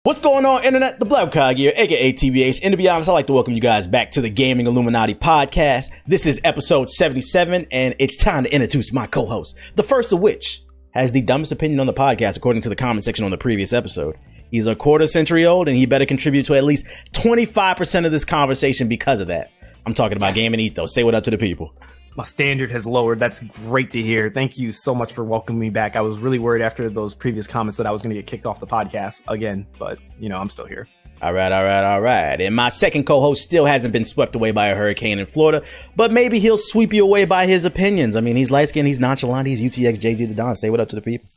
What's going on, internet? The Black Hokage here, aka TBH, and to be honest, I'd like to welcome you guys back to the Gaming Illuminati podcast. This is episode 77, and it's time to introduce my co-host, the first of which has the dumbest opinion on the podcast, according to the comment section on the previous episode. He's a quarter century old, and he better contribute to at least 25% of this conversation because of that. I'm talking about Gaming Ethos. Say what up to the people. My standard has lowered. That's great to hear. Thank you so much for welcoming me back. I was really worried after those previous comments that I was going to get kicked off the podcast again, but I'm still here. All right. And my second co-host still hasn't been swept away by a hurricane in Florida, but maybe he'll sweep you away by his opinions. I mean, he's light-skinned, he's nonchalant, he's UTX JG the Don. Say what up to the people.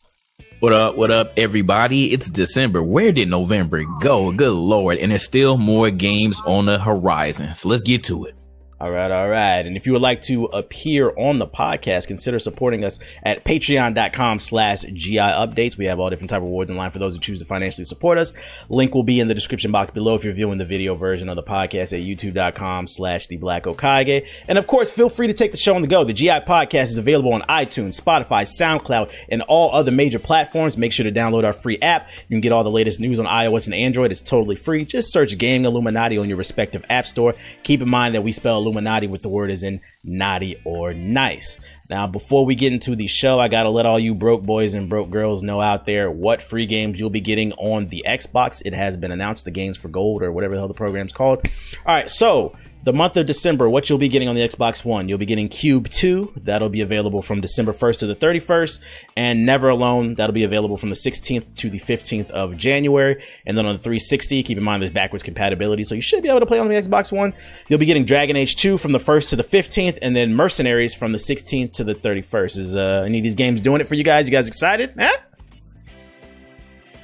What up, everybody? It's December. Where did November go? Good Lord. And there's still more games on the horizon. So let's get to it. All right. And if you would like to appear on the podcast, consider supporting us at patreon.com/GI updates. We have all different type of rewards in line for those who choose to financially support us. Link will be in the description box below if you're viewing the video version of the podcast at youtube.com/the Black Hokage. And of course, feel free to take the show on the go. The GI podcast is available on iTunes, Spotify, SoundCloud, and all other major platforms. Make sure to download our free app. You can get all the latest news on iOS and Android. It's totally free. Just search Gaming Illuminati on your respective app store. Keep in mind that we spell Illuminati with the word as in naughty or nice. Now, before we get into the show, I gotta let all you broke boys and broke girls know out there what free games you'll be getting on the Xbox. It has been announced, the Games for Gold or whatever the hell the program's called. All right, so the month of December, what you'll be getting on the Xbox One, you'll be getting Cube 2. That'll be available from December 1st to the 31st. And Never Alone, that'll be available from the 16th to the 15th of January. And then on the 360, keep in mind there's backwards compatibility, so you should be able to play on the Xbox One. You'll be getting Dragon Age 2 from the 1st to the 15th, and then Mercenaries from the 16th to the 31st. Is any of these games doing it for you guys? You guys excited? Huh?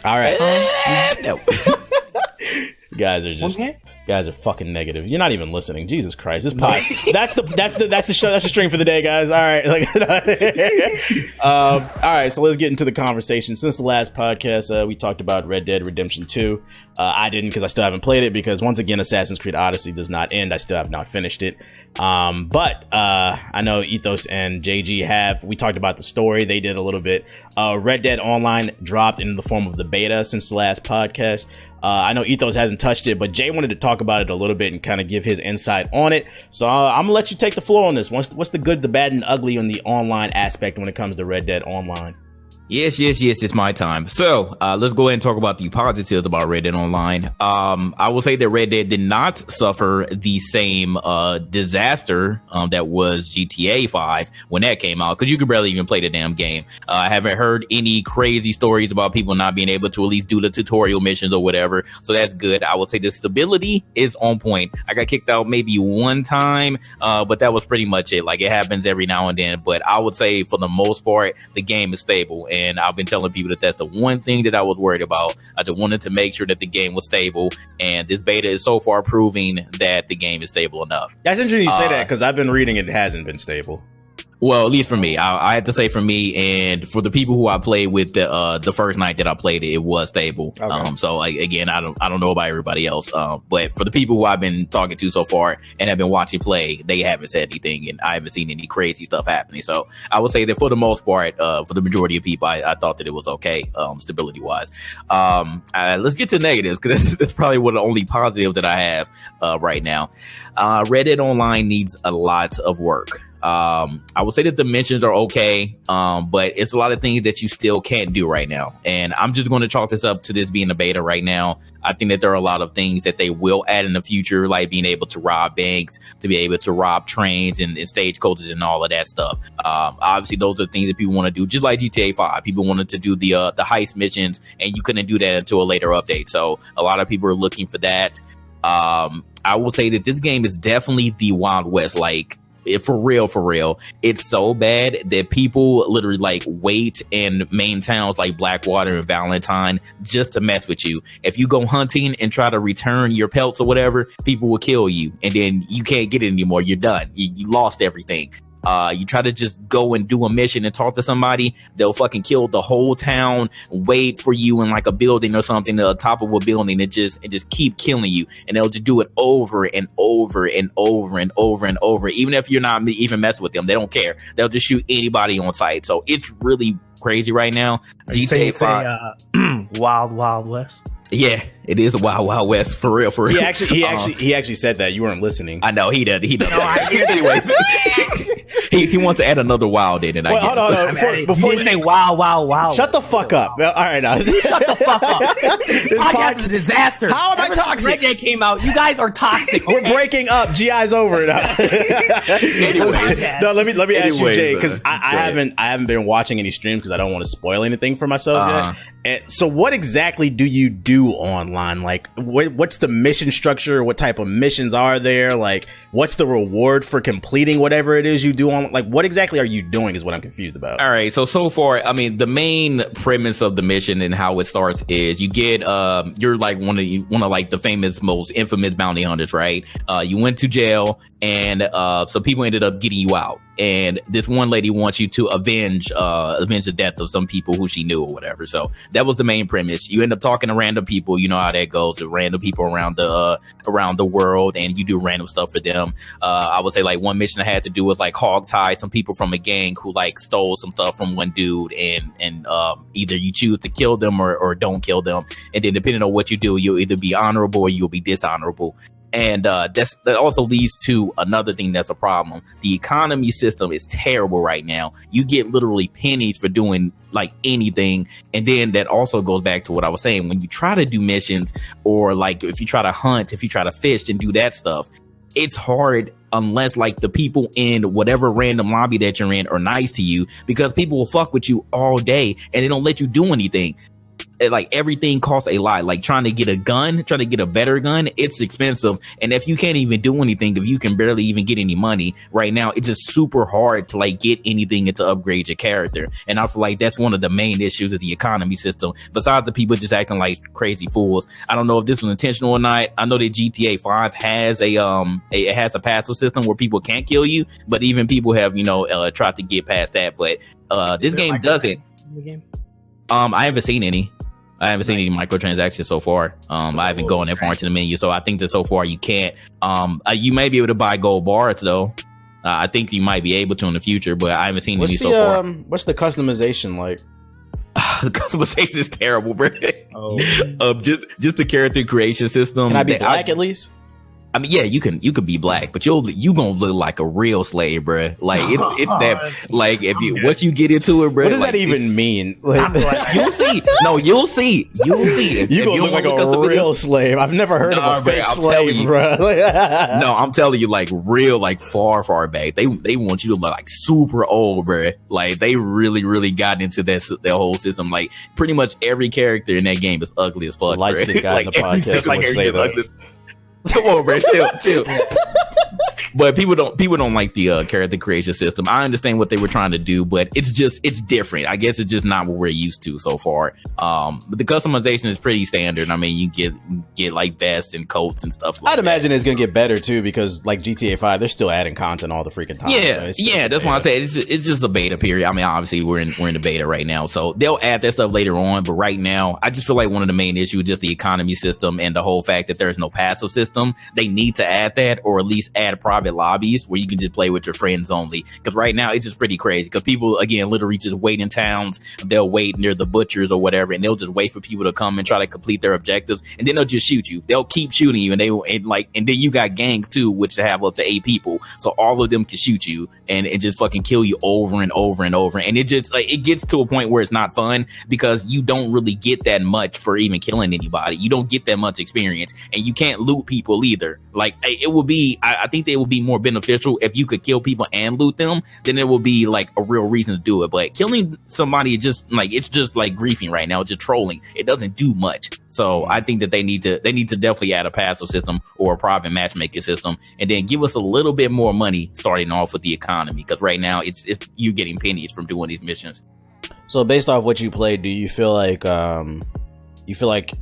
All right. No. You guys are just... guys are fucking negative. You're not even listening. Jesus Christ. This pod. That's the show. That's the stream for the day, guys. All right. All right. So let's get into the conversation. Since the last podcast, we talked about Red Dead Redemption 2. I didn't because I still haven't played it because once again, Assassin's Creed Odyssey does not end. I still have not finished it. But I know Ethos and JG have. We talked about the story. They did a little bit. Red Dead Online dropped in the form of the beta since the last podcast. I know Ethos hasn't touched it, but Jay wanted to talk about it a little bit and kind of give his insight on it. So I'm gonna let you take the floor on this. What's the good, the bad, and ugly on the online aspect when it comes to Red Dead Online? Yes, it's my time. So let's go ahead and talk about the positives about Red Dead Online. I will say that Red Dead did not suffer the same disaster that was GTA 5 when that came out, because you could barely even play the damn game. I haven't heard any crazy stories about people not being able to at least do the tutorial missions or whatever, so that's good. I would say the stability is on point. I got kicked out maybe one time, but that was pretty much it. Like, it happens every now and then, but I would say for the most part, the game is stable. And I've been telling people that that's the one thing that I was worried about. I just wanted to make sure that the game was stable, and this beta is so far proving that the game is stable enough. That's interesting you say that, because I've been reading it hasn't been stable. Well, at least for me, I have to say for me, and for the people who I played with the first night that I played it, it was stable. Okay. So again, I don't know about everybody else, but for the people who I've been talking to so far and have been watching play, they haven't said anything, and I haven't seen any crazy stuff happening. So I would say that for the most part, for the majority of people, I thought that it was okay, stability wise. Let's get to negatives, because that's probably one of the only positives that I have right now. Red Dead Online needs a lot of work. I would say that the missions are okay, but it's a lot of things that you still can't do right now. And I'm just going to chalk this up to this being a beta right now. I think that there are a lot of things that they will add in the future, like being able to rob banks, to be able to rob trains and stagecoaches and all of that stuff. Obviously, those are things that people want to do, just like GTA 5. People wanted to do the heist missions, and you couldn't do that until a later update. So a lot of people are looking for that. I will say that this game is definitely the Wild West. Like, for real, it's so bad that people literally like wait in main towns like Blackwater and Valentine just to mess with you. If you go hunting and try to return your pelts or whatever, people will kill you, and then you can't get it anymore. You're done. You lost everything. You try to just go and do a mission and talk to somebody, they'll fucking kill the whole town, wait for you in like a building or something, to the top of a building, and just keep killing you. And they'll just do it over and over and over and over and over. Even if you're not even messing with them, they don't care. They'll just shoot anybody on sight. So it's really crazy right now. GTA 5, Wild Wild West. Yeah, it is a wild, wild west for real. He actually said that. You weren't listening. I know he did. Anyways, he wants to add another wild in it. Hold on. Before you say wild. Shut the fuck up. All right, now. Shut the fuck up. This podcast is a disaster. How am I toxic? Reggae came out. You guys are toxic. We're breaking up. GI's over now. No, let me ask you, Jay, because I haven't been watching any streams because I don't want to spoil anything for myself yet. And so, what exactly do you do online? Like, what's the mission structure? What type of missions are there? Like, what's the reward for completing whatever it is you do on? Like, what exactly are you doing? Is what I'm confused about. All right, so far, I mean, the main premise of the mission and how it starts is you get you're like one of like the famous, most infamous bounty hunters, right? You went to jail, and so people ended up getting you out. And this one lady wants you to avenge the death of some people who she knew or whatever. So that was the main premise. You end up talking to random people. You know how that goes. To random people around the world, and you do random stuff for them. I would say like one mission I had to do was like hog tie some people from a gang who like stole some stuff from one dude, and either you choose to kill them or don't kill them. And then depending on what you do, you'll either be honorable or you'll be dishonorable. And that also leads to another thing that's a problem. The economy system is terrible right now. You get literally pennies for doing like anything. And then that also goes back to what I was saying. When you try to do missions, or like if you try to hunt, if you try to fish and do that stuff, it's hard unless like the people in whatever random lobby that you're in are nice to you, because people will fuck with you all day and they don't let you do anything. Like everything costs a lot. Like trying to get a better gun, it's expensive. And if you can't even do anything, if you can barely even get any money right now, it's just super hard to like get anything and to upgrade your character. And I feel like that's one of the main issues of the economy system, besides the people just acting like crazy fools. I don't know if this was intentional or not. I know that GTA 5 has a passive system where people can't kill you, but even people have tried to get past that. But this game doesn't. I haven't seen any. I haven't seen any microtransactions so far. I haven't gone that far into the menu, so I think that so far you can't. You may be able to buy gold bars though. I think you might be able to in the future, but I haven't seen any so far. What's the customization like? The customization is terrible, bro. Just the character creation system. Can I be black at least? I mean, yeah, you can be black, but you gonna look like a real slave, bro. Like it's that, like if you once you get into it, bro. What does like, that even mean? Like, you'll see. No, you'll see. You gonna look like a real slave. I've never heard of a fake slave, bro. No, I'm telling you, like real, like far back. They want you to look like super old, bro. Like they really got into their whole system. Like pretty much every character in that game is ugly as fuck. Light skinned guy in the podcast would say that. Come on, bro. Chill. But people don't like the character creation system. I understand what they were trying to do, but it's different. I guess it's just not what we're used to so far. But the customization is pretty standard. I mean, you get like vests and coats and stuff like I'd imagine it's gonna get better too, because like GTA 5, they're still adding content all the freaking time. Yeah, that's why I say it's just a beta period. I mean, obviously we're in the beta right now, so they'll add that stuff later on. But right now, I just feel like one of the main issues is just the economy system and the whole fact that there's no passive system. They need to add that, or at least add private lobbies where you can just play with your friends only, because right now it's just pretty crazy, because people again literally just wait in towns. They'll wait near the butchers or whatever, and they'll just wait for people to come and try to complete their objectives, and then they'll just shoot you. They'll keep shooting you, and and then you got gangs too, which have up to 8 people, so all of them can shoot you and just fucking kill you over and over and over. And it just like it gets to a point where it's not fun, because you don't really get that much for even killing anybody. You don't get that much experience, and you can't loot people either. Like it would be, I think they would be more beneficial if you could kill people and loot them. Then it will be like a real reason to do it. But killing somebody is just like, it's just like griefing right now. It's just trolling. It doesn't do much. So I think that they need to definitely add a passive system or a private matchmaking system, and then give us a little bit more money starting off with the economy, because right now it's you getting pennies from doing these missions. So based off what you played, do you feel like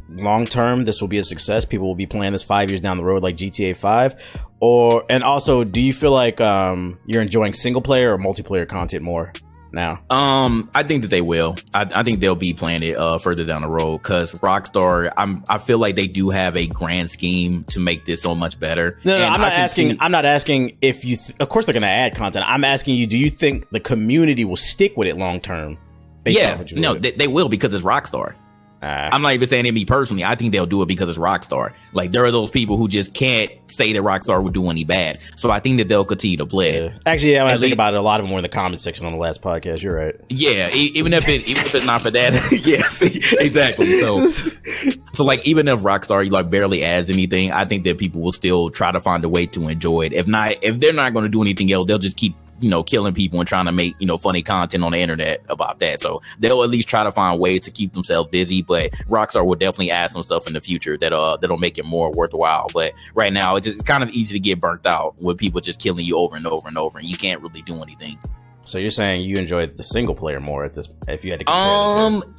long term this will be a success? People will be playing this 5 years down the road like GTA 5? And also, do you feel like you're enjoying single player or multiplayer content more now? I think that they will. I think they'll be playing it further down the road, because Rockstar, I feel like they do have a grand scheme to make this so much better. No, I'm not asking if you of course they're going to add content. I'm asking you, do you think the community will stick with it long term Based off what you read. They will because it's Rockstar. I'm not even saying it me personally. I think they'll do it because it's Rockstar. Like, there are those people who just can't say that Rockstar would do any bad. So I think that they'll continue to play it. Actually, when I think about it, a lot of them were in the comment section on the last podcast. You're right. Yeah, even if it's not for that. Yes, exactly. So like, even if Rockstar like barely adds anything, I think that people will still try to find a way to enjoy it. If they're not going to do anything else, they'll just keep killing people and trying to make funny content on the internet about that. So they'll at least try to find ways to keep themselves busy. But Rockstar will definitely add some stuff in the future that'll make it more worthwhile. But right now, it's kind of easy to get burnt out with people just killing you over and over and over, and you can't really do anything. So you're saying you enjoyed the single player more if you had to compare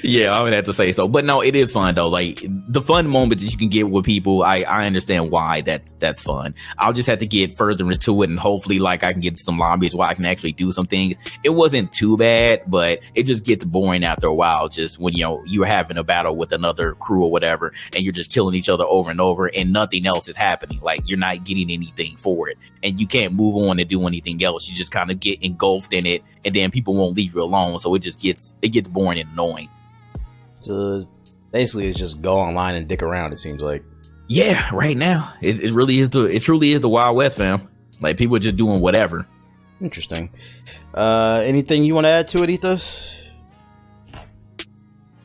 yeah, I would have to say so. But no, it is fun though. Like, the fun moments that you can get with people, I understand why that's fun. I'll just have to get further into it, and hopefully like I can get some lobbies where I can actually do some things. It wasn't too bad, but it just gets boring after a while, just when you're having a battle with another crew or whatever, and you're just killing each other over and over and nothing else is happening. Like, you're not getting anything for it, and you can't move on and do anything else. You just kind of get engulfed in it, and then people won't leave you alone, so it gets boring and annoying. So basically, it's just go online and dick around. It seems like. Yeah, right now it truly is the Wild West, fam. Like, people are just doing whatever. Interesting. Anything you want to add to it, Ethos?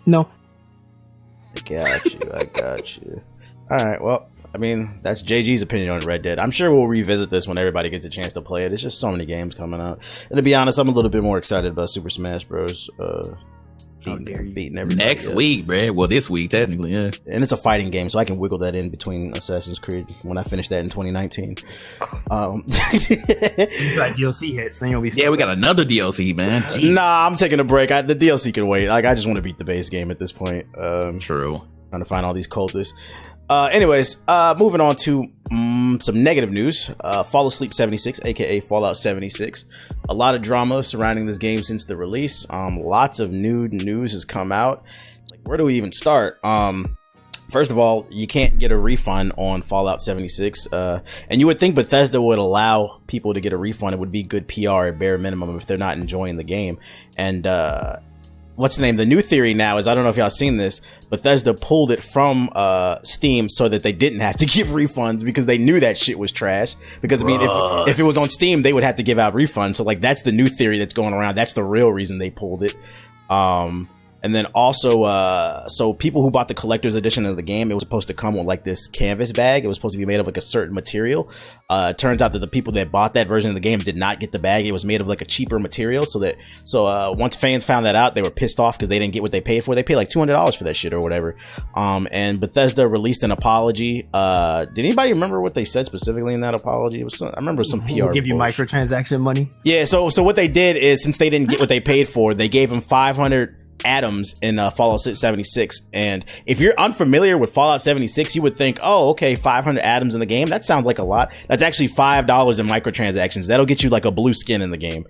No. I got you. All right. Well, I mean, that's JG's opinion on Red Dead. I'm sure we'll revisit this when everybody gets a chance to play it. It's just so many games coming out. And to be honest, I'm a little bit more excited about Super Smash Bros. Beating everybody next week, bro. Well, this week technically, yeah. And it's a fighting game, so I can wiggle that in between Assassin's Creed when I finish that in 2019. You got DLC hits, then you'll be. Yeah, we got another DLC, man. Jeez. Nah, I'm taking a break. The DLC can wait. Like, I just want to beat the base game at this point. True. Trying to find all these cultists. Anyways, moving on to some negative news. Fall Asleep 76, aka Fallout 76. A lot of drama surrounding this game since the release. Lots of new news has come out. Like, where do we even start? First of all, you can't get a refund on Fallout 76. And you would think Bethesda would allow people to get a refund. It would be good PR at bare minimum if they're not enjoying the game. And what's the name? The new theory now is, I don't know if y'all seen this, Bethesda pulled it from Steam so that they didn't have to give refunds because they knew that shit was trash. Because, I mean, if it was on Steam, they would have to give out refunds. So, like, that's the new theory that's going around. That's the real reason they pulled it. And then also, so people who bought the collector's edition of the game, it was supposed to come with like this canvas bag. It was supposed to be made of like a certain material. It turns out that the people that bought that version of the game did not get the bag. It was made of like a cheaper material. So once fans found that out, they were pissed off because they didn't get what they paid for. They paid like $200 for that shit or whatever. And Bethesda released an apology. Did anybody remember what they said specifically in that apology? It was I remember some PR. We'll give you microtransaction money. Yeah. So what they did is, since they didn't get what they paid for, they gave them 500 atoms in Fallout 76. And if you're unfamiliar with Fallout 76, you would think, oh, okay, 500 atoms in the game, that sounds like a lot. That's actually $5 in microtransactions. That'll get you like a blue skin in the game.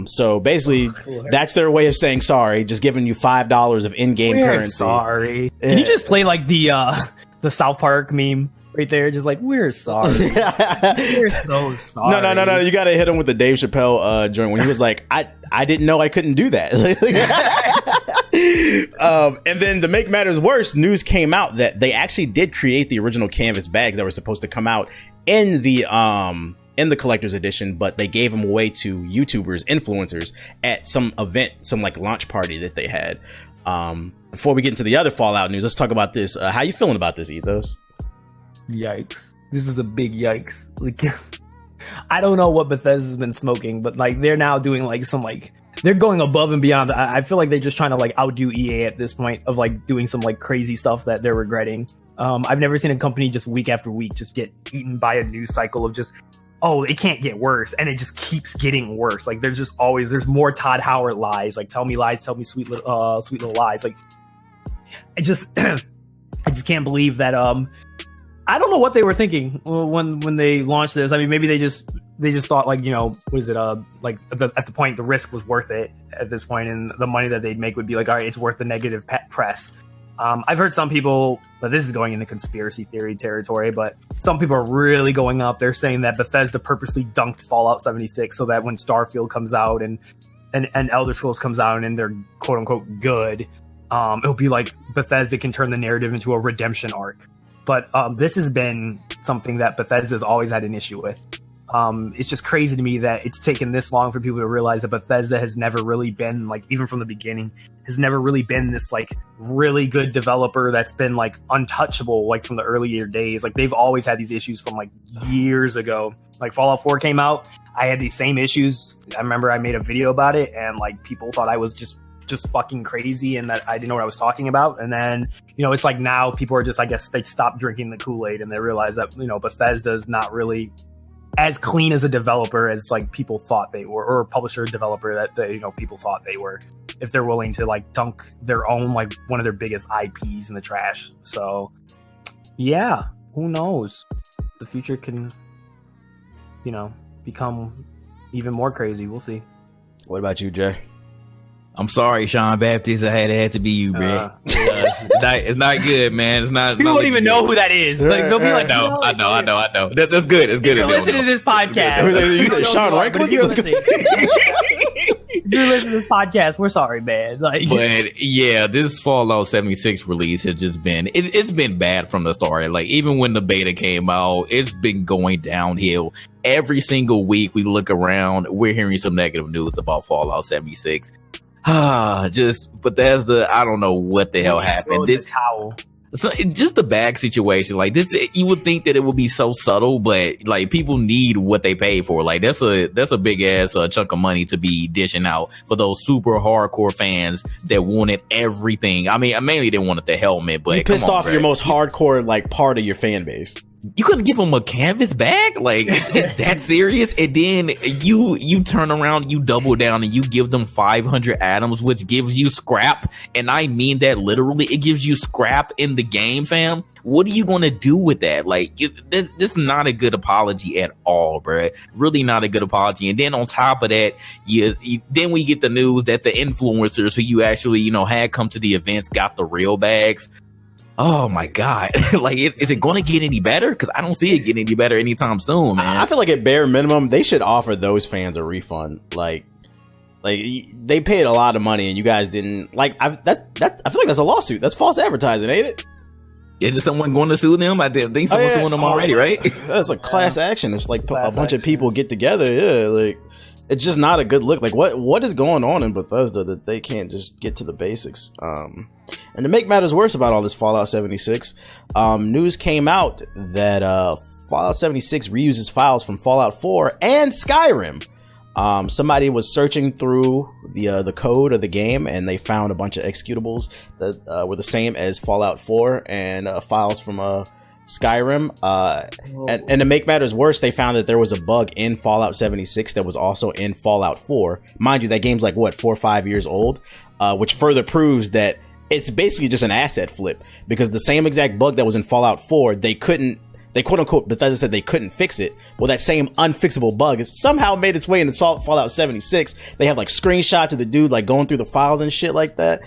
So basically, that's their way of saying sorry, just giving you $5 of in-game currency. Sorry. Can you just play like the South Park meme right there, just like, we're sorry. We're so sorry. No. You gotta hit him with the Dave Chappelle joint when he was like, I didn't know I couldn't do that. And then to make matters worse, news came out that they actually did create the original canvas bags that were supposed to come out in the collector's edition, but they gave them away to YouTubers, influencers at some event, some like launch party that they had. Before we get into the other Fallout news, let's talk about this. How you feeling about this, Ethos? Yikes. This is a big yikes. Like, I don't know what Bethesda's been smoking, but like they're now doing like some like, they're going above and beyond. I feel like they're just trying to like outdo EA at this point of like doing some like crazy stuff that they're regretting. I've never seen a company just week after week just get eaten by a news cycle of just, oh, it can't get worse, and it just keeps getting worse. Like there's more Todd Howard lies. Like, tell me sweet little lies. Like, I just can't believe that. I don't know what they were thinking when they launched this. I mean, maybe they just thought like, was it like at the point the risk was worth it at this point, and the money that they'd make would be like, all right, it's worth the negative press. I've heard some people, but this is going into conspiracy theory territory, but some people are really going up. They're saying that Bethesda purposely dunked Fallout 76 so that when Starfield comes out and and Elder Scrolls comes out and they're quote unquote good, it'll be like Bethesda can turn the narrative into a redemption arc. But this has been something that Bethesda's always had an issue with. It's just crazy to me that it's taken this long for people to realize that Bethesda has never really been, like, even from the beginning, has never really been this, like, really good developer that's been, like, untouchable, like, from the earlier days. Like, they've always had these issues from, like, years ago. Like, Fallout 4 came out, I had these same issues. I remember I made a video about it, and, like, people thought I was just fucking crazy and that I didn't know what I was talking about. And then, it's like now people are just, I guess, they stopped drinking the Kool-Aid and they realize that, Bethesda's not really as clean as a developer as like people thought they were, or a publisher developer that people thought they were, if they're willing to like dunk their own, like one of their biggest IPs in the trash. So yeah, who knows? The future can, become even more crazy. We'll see. What about you, Jay? I'm sorry, Sean Baptist. I had to be you, bro. It's not good, man. It's not. People don't even know who that is. Like they'll be like, I know. That's good. It's good. You're listening to this podcast. You said Sean Rankin? You're listening to this podcast. We're sorry, man. Like, but yeah, this Fallout 76 release has just been it's been bad from the start. Like even when the beta came out, it's been going downhill. Every single week we look around, we're hearing some negative news about Fallout 76. Just Bethesda, I don't know what the hell happened. So it's just a bag situation like this. You would think that it would be so subtle, but like people need what they pay for. Like that's a big ass chunk of money to be dishing out for those super hardcore fans that wanted everything. I mean, I mainly didn't want the helmet, but you pissed off your most hardcore like part of your fan base. You couldn't give them a canvas bag? Like, it's that serious? And then you turn around, you double down, and you give them 500 atoms, which gives you scrap. And I mean that literally. It gives you scrap in the game, fam. What are you going to do with that? Like, this is not a good apology at all, bro. Really not a good apology. And then on top of that, then we get the news that the influencers who you actually, had come to the events got the real bags. Oh my God. Like, is it going to get any better? Because I don't see it getting any better anytime soon, man. I feel like at bare minimum, they should offer those fans a refund. Like they paid a lot of money and you guys didn't. Like, I feel like that's a lawsuit. That's false advertising, ain't it? Is someone going to sue them? I think someone's suing them already, right? That's a class action. It's like a bunch of people get together. Yeah, like it's just not a good look. Like what is going on in Bethesda that they can't just get to the basics? And to make matters worse about all this Fallout 76, news came out that Fallout 76 reuses files from Fallout 4 and Skyrim. Somebody was searching through the code of the game and they found a bunch of executables that were the same as Fallout 4 and files from Skyrim. And to make matters worse, they found that there was a bug in Fallout 76 that was also in Fallout 4. Mind you, that game's like 4 or 5 years old, which further proves that it's basically just an asset flip, because the same exact bug that was in Fallout 4, they quote unquote, Bethesda said they couldn't fix it. Well, that same unfixable bug has somehow made its way into Fallout 76. They have like screenshots of the dude like going through the files and shit like that.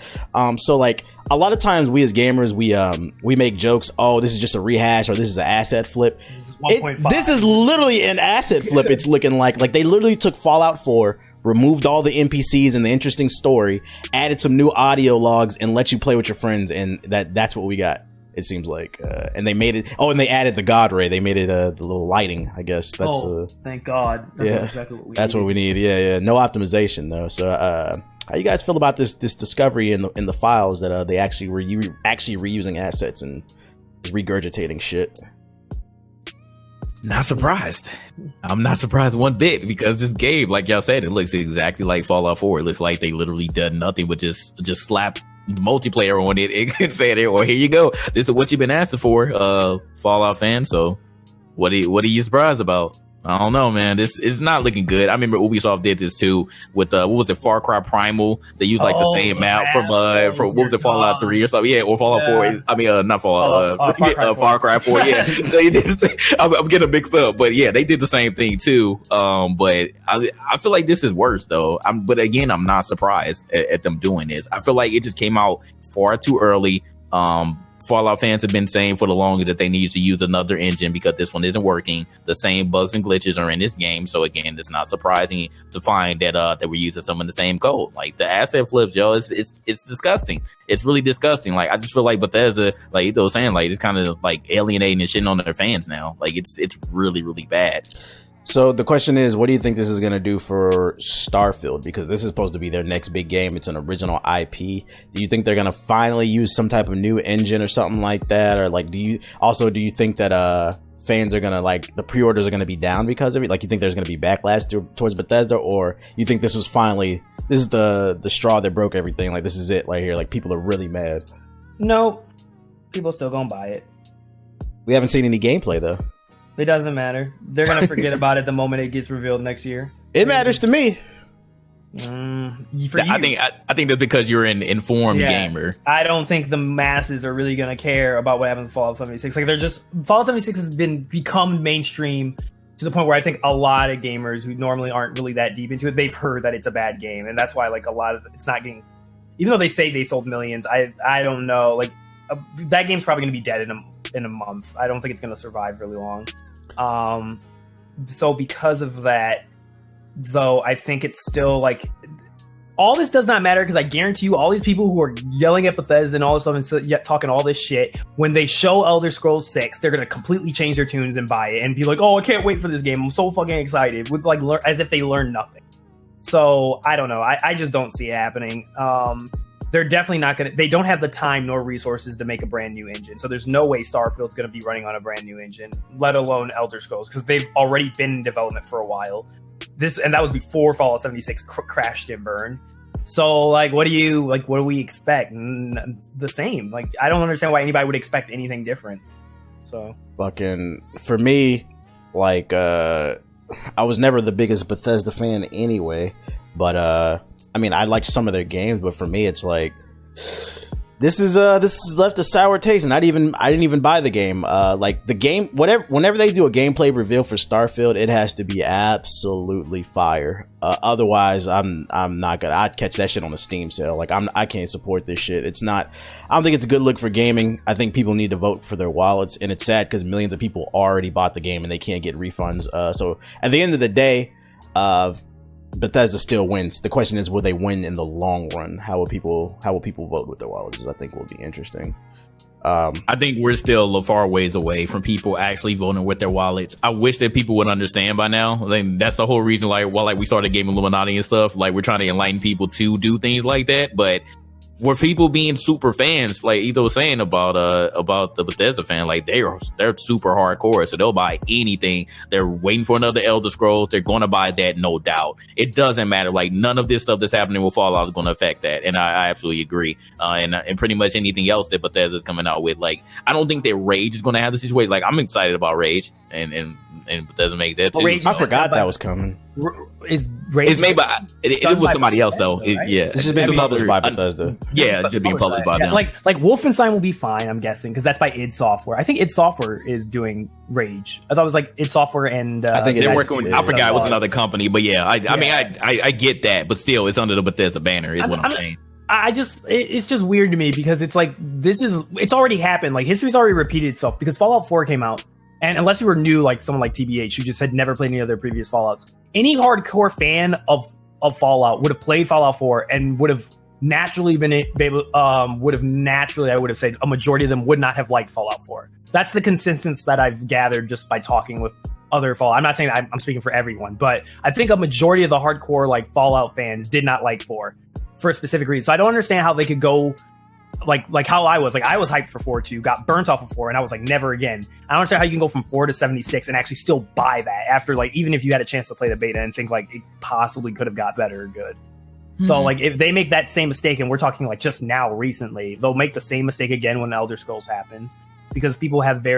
So like a lot of times we as gamers, we make jokes. Oh, this is just a rehash, or this is an asset flip. This is literally an asset flip. It's looking like they literally took Fallout 4, removed all the NPCs and the interesting story, added some new audio logs, and let you play with your friends, and that's what we got. It seems like, and they made it. Oh, and they added the God Ray. They made it the little lighting. I guess that's. Thank God. That's exactly what we. That's what we need. Yeah. No optimization though. So, how you guys feel about this discovery in the files that they actually were reusing assets and just regurgitating shit? Not surprised. I'm not surprised one bit, because this game, like y'all said, it looks exactly like Fallout 4. It looks like they literally done nothing but just slap multiplayer on it and say it, or here you go, this is what you've been asking for, Fallout fans. So what are you surprised about? I don't know, man. This is not looking good. I remember Ubisoft did this too with what was it, Far Cry Primal? They used like the same map from what was it, Fallout 3 or something? Yeah, or Fallout 4. I mean, not Fallout. Far Cry 4. Yeah, they did. I'm getting mixed up, but yeah, they did the same thing too. But I feel like this is worse though. But again, I'm not surprised at them doing this. I feel like it just came out far too early. Fallout fans have been saying for the longest that they need to use another engine because this one isn't working. The same bugs and glitches are in this game. So again, it's not surprising to find that we're using some of the same code. Like the asset flips, yo, it's disgusting. It's really disgusting. Like I just feel like Bethesda, like Ito was saying, like it's kind of like alienating and shitting on their fans now. Like it's really, really bad. So the question is, what do you think this is going to do for Starfield? Because this is supposed to be their next big game. It's an original IP. Do you think they're going to finally use some type of new engine or something like that? Or like, do you think that fans are going to, like, the pre-orders are going to be down because of it? Like, you think there's going to be backlash towards Bethesda? Or you think this is the straw that broke everything? Like, this is it right here. Like, people are really mad. No, people still going to buy it. We haven't seen any gameplay though. It doesn't matter. They're going to forget about it the moment it gets revealed next year. It matters to me. I think that's because you're an informed gamer. I don't think the masses are really going to care about what happens in Fallout 76. Like Fallout 76 has become mainstream to the point where I think a lot of gamers who normally aren't really that deep into it, they've heard that it's a bad game, and that's why like a lot of it's not getting. Even though they say they sold millions, I don't know. Like that game's probably going to be dead in a month. I don't think it's going to survive really long. So because of that, though, I think it's still like all this does not matter because I guarantee you all these people who are yelling at Bethesda and all this stuff and yet talking all this shit, when they show Elder Scrolls 6, they're going to completely change their tunes and buy it and be like, oh, I can't wait for this game. I'm so fucking excited. With like as if they learned nothing. So I don't know. I just don't see it happening. They're definitely not going to, they don't have the time nor resources to make a brand new engine. So there's no way Starfield's going to be running on a brand new engine, let alone Elder Scrolls, because they've already been in development for a while. And that was before Fallout 76 crashed and burned. So like, what do we expect? The same. Like, I don't understand why anybody would expect anything different. So fucking, for me, like, I was never the biggest Bethesda fan anyway, but I mean, I like some of their games, but for me, it's like this is left a sour taste, and I didn't even buy the game. Like the game, whenever they do a gameplay reveal for Starfield, it has to be absolutely fire. Otherwise, I'm not gonna. I'd catch that shit on a Steam sale. Like I can't support this shit. It's not. I don't think it's a good look for gaming. I think people need to vote for their wallets, and it's sad because millions of people already bought the game and they can't get refunds. So at the end of the day, Bethesda still wins. The question is, will they win in the long run? How will people vote with their wallets? I think will be interesting. I think we're still a far ways away from people actually voting with their wallets. I wish that people would understand by now. Like, that's the whole reason, like, we started Game Illuminaughty and stuff. Like, we're trying to enlighten people to do things like that. But for people being super fans, like Etho was saying about the Bethesda fan, like they're super hardcore, so they'll buy anything. They're waiting for another Elder Scrolls. They're going to buy that, no doubt. It doesn't matter. Like, none of this stuff that's happening with Fallout is going to affect that, and I absolutely agree. And pretty much anything else that Bethesda's coming out with, like, I don't think that Rage is going to have the situation. Like, I'm excited about Rage, and Bethesda makes that too. Rage, I forgot that was coming. Is Rage? It's made by it was with somebody else though. Right? It's just been published by Bethesda. Yeah, it's just being published by them. Like Wolfenstein will be fine, I'm guessing, because that's by id Software. I think id Software is doing Rage. I thought it was like id Software and I think they're working with. I forgot it was another company, but yeah, I mean, I get that, but still, it's under the Bethesda banner, is what I'm saying. It's just weird to me because it's like it's already happened. Like, history's already repeated itself because Fallout 4 came out. And unless you were new, like someone like TBH, who just had never played any other previous Fallouts, any hardcore fan of Fallout would have played Fallout 4 and would have naturally I would have said a majority of them would not have liked Fallout 4. That's the consensus that I've gathered just by talking with other Fallout. I'm not saying I'm speaking for everyone, but I think a majority of the hardcore like Fallout fans did not like 4 for a specific reason. So I don't understand how they could go like how I was hyped for 4 2, got burnt off of 4, and I was like, never again. I don't understand how you can go from 4 to 76 and actually still buy that after, like, even if you had a chance to play the beta and think like it possibly could have got better or good. Mm-hmm. So like, if they make that same mistake, and we're talking like just now recently, they'll make the same mistake again when Elder Scrolls happens, because people have they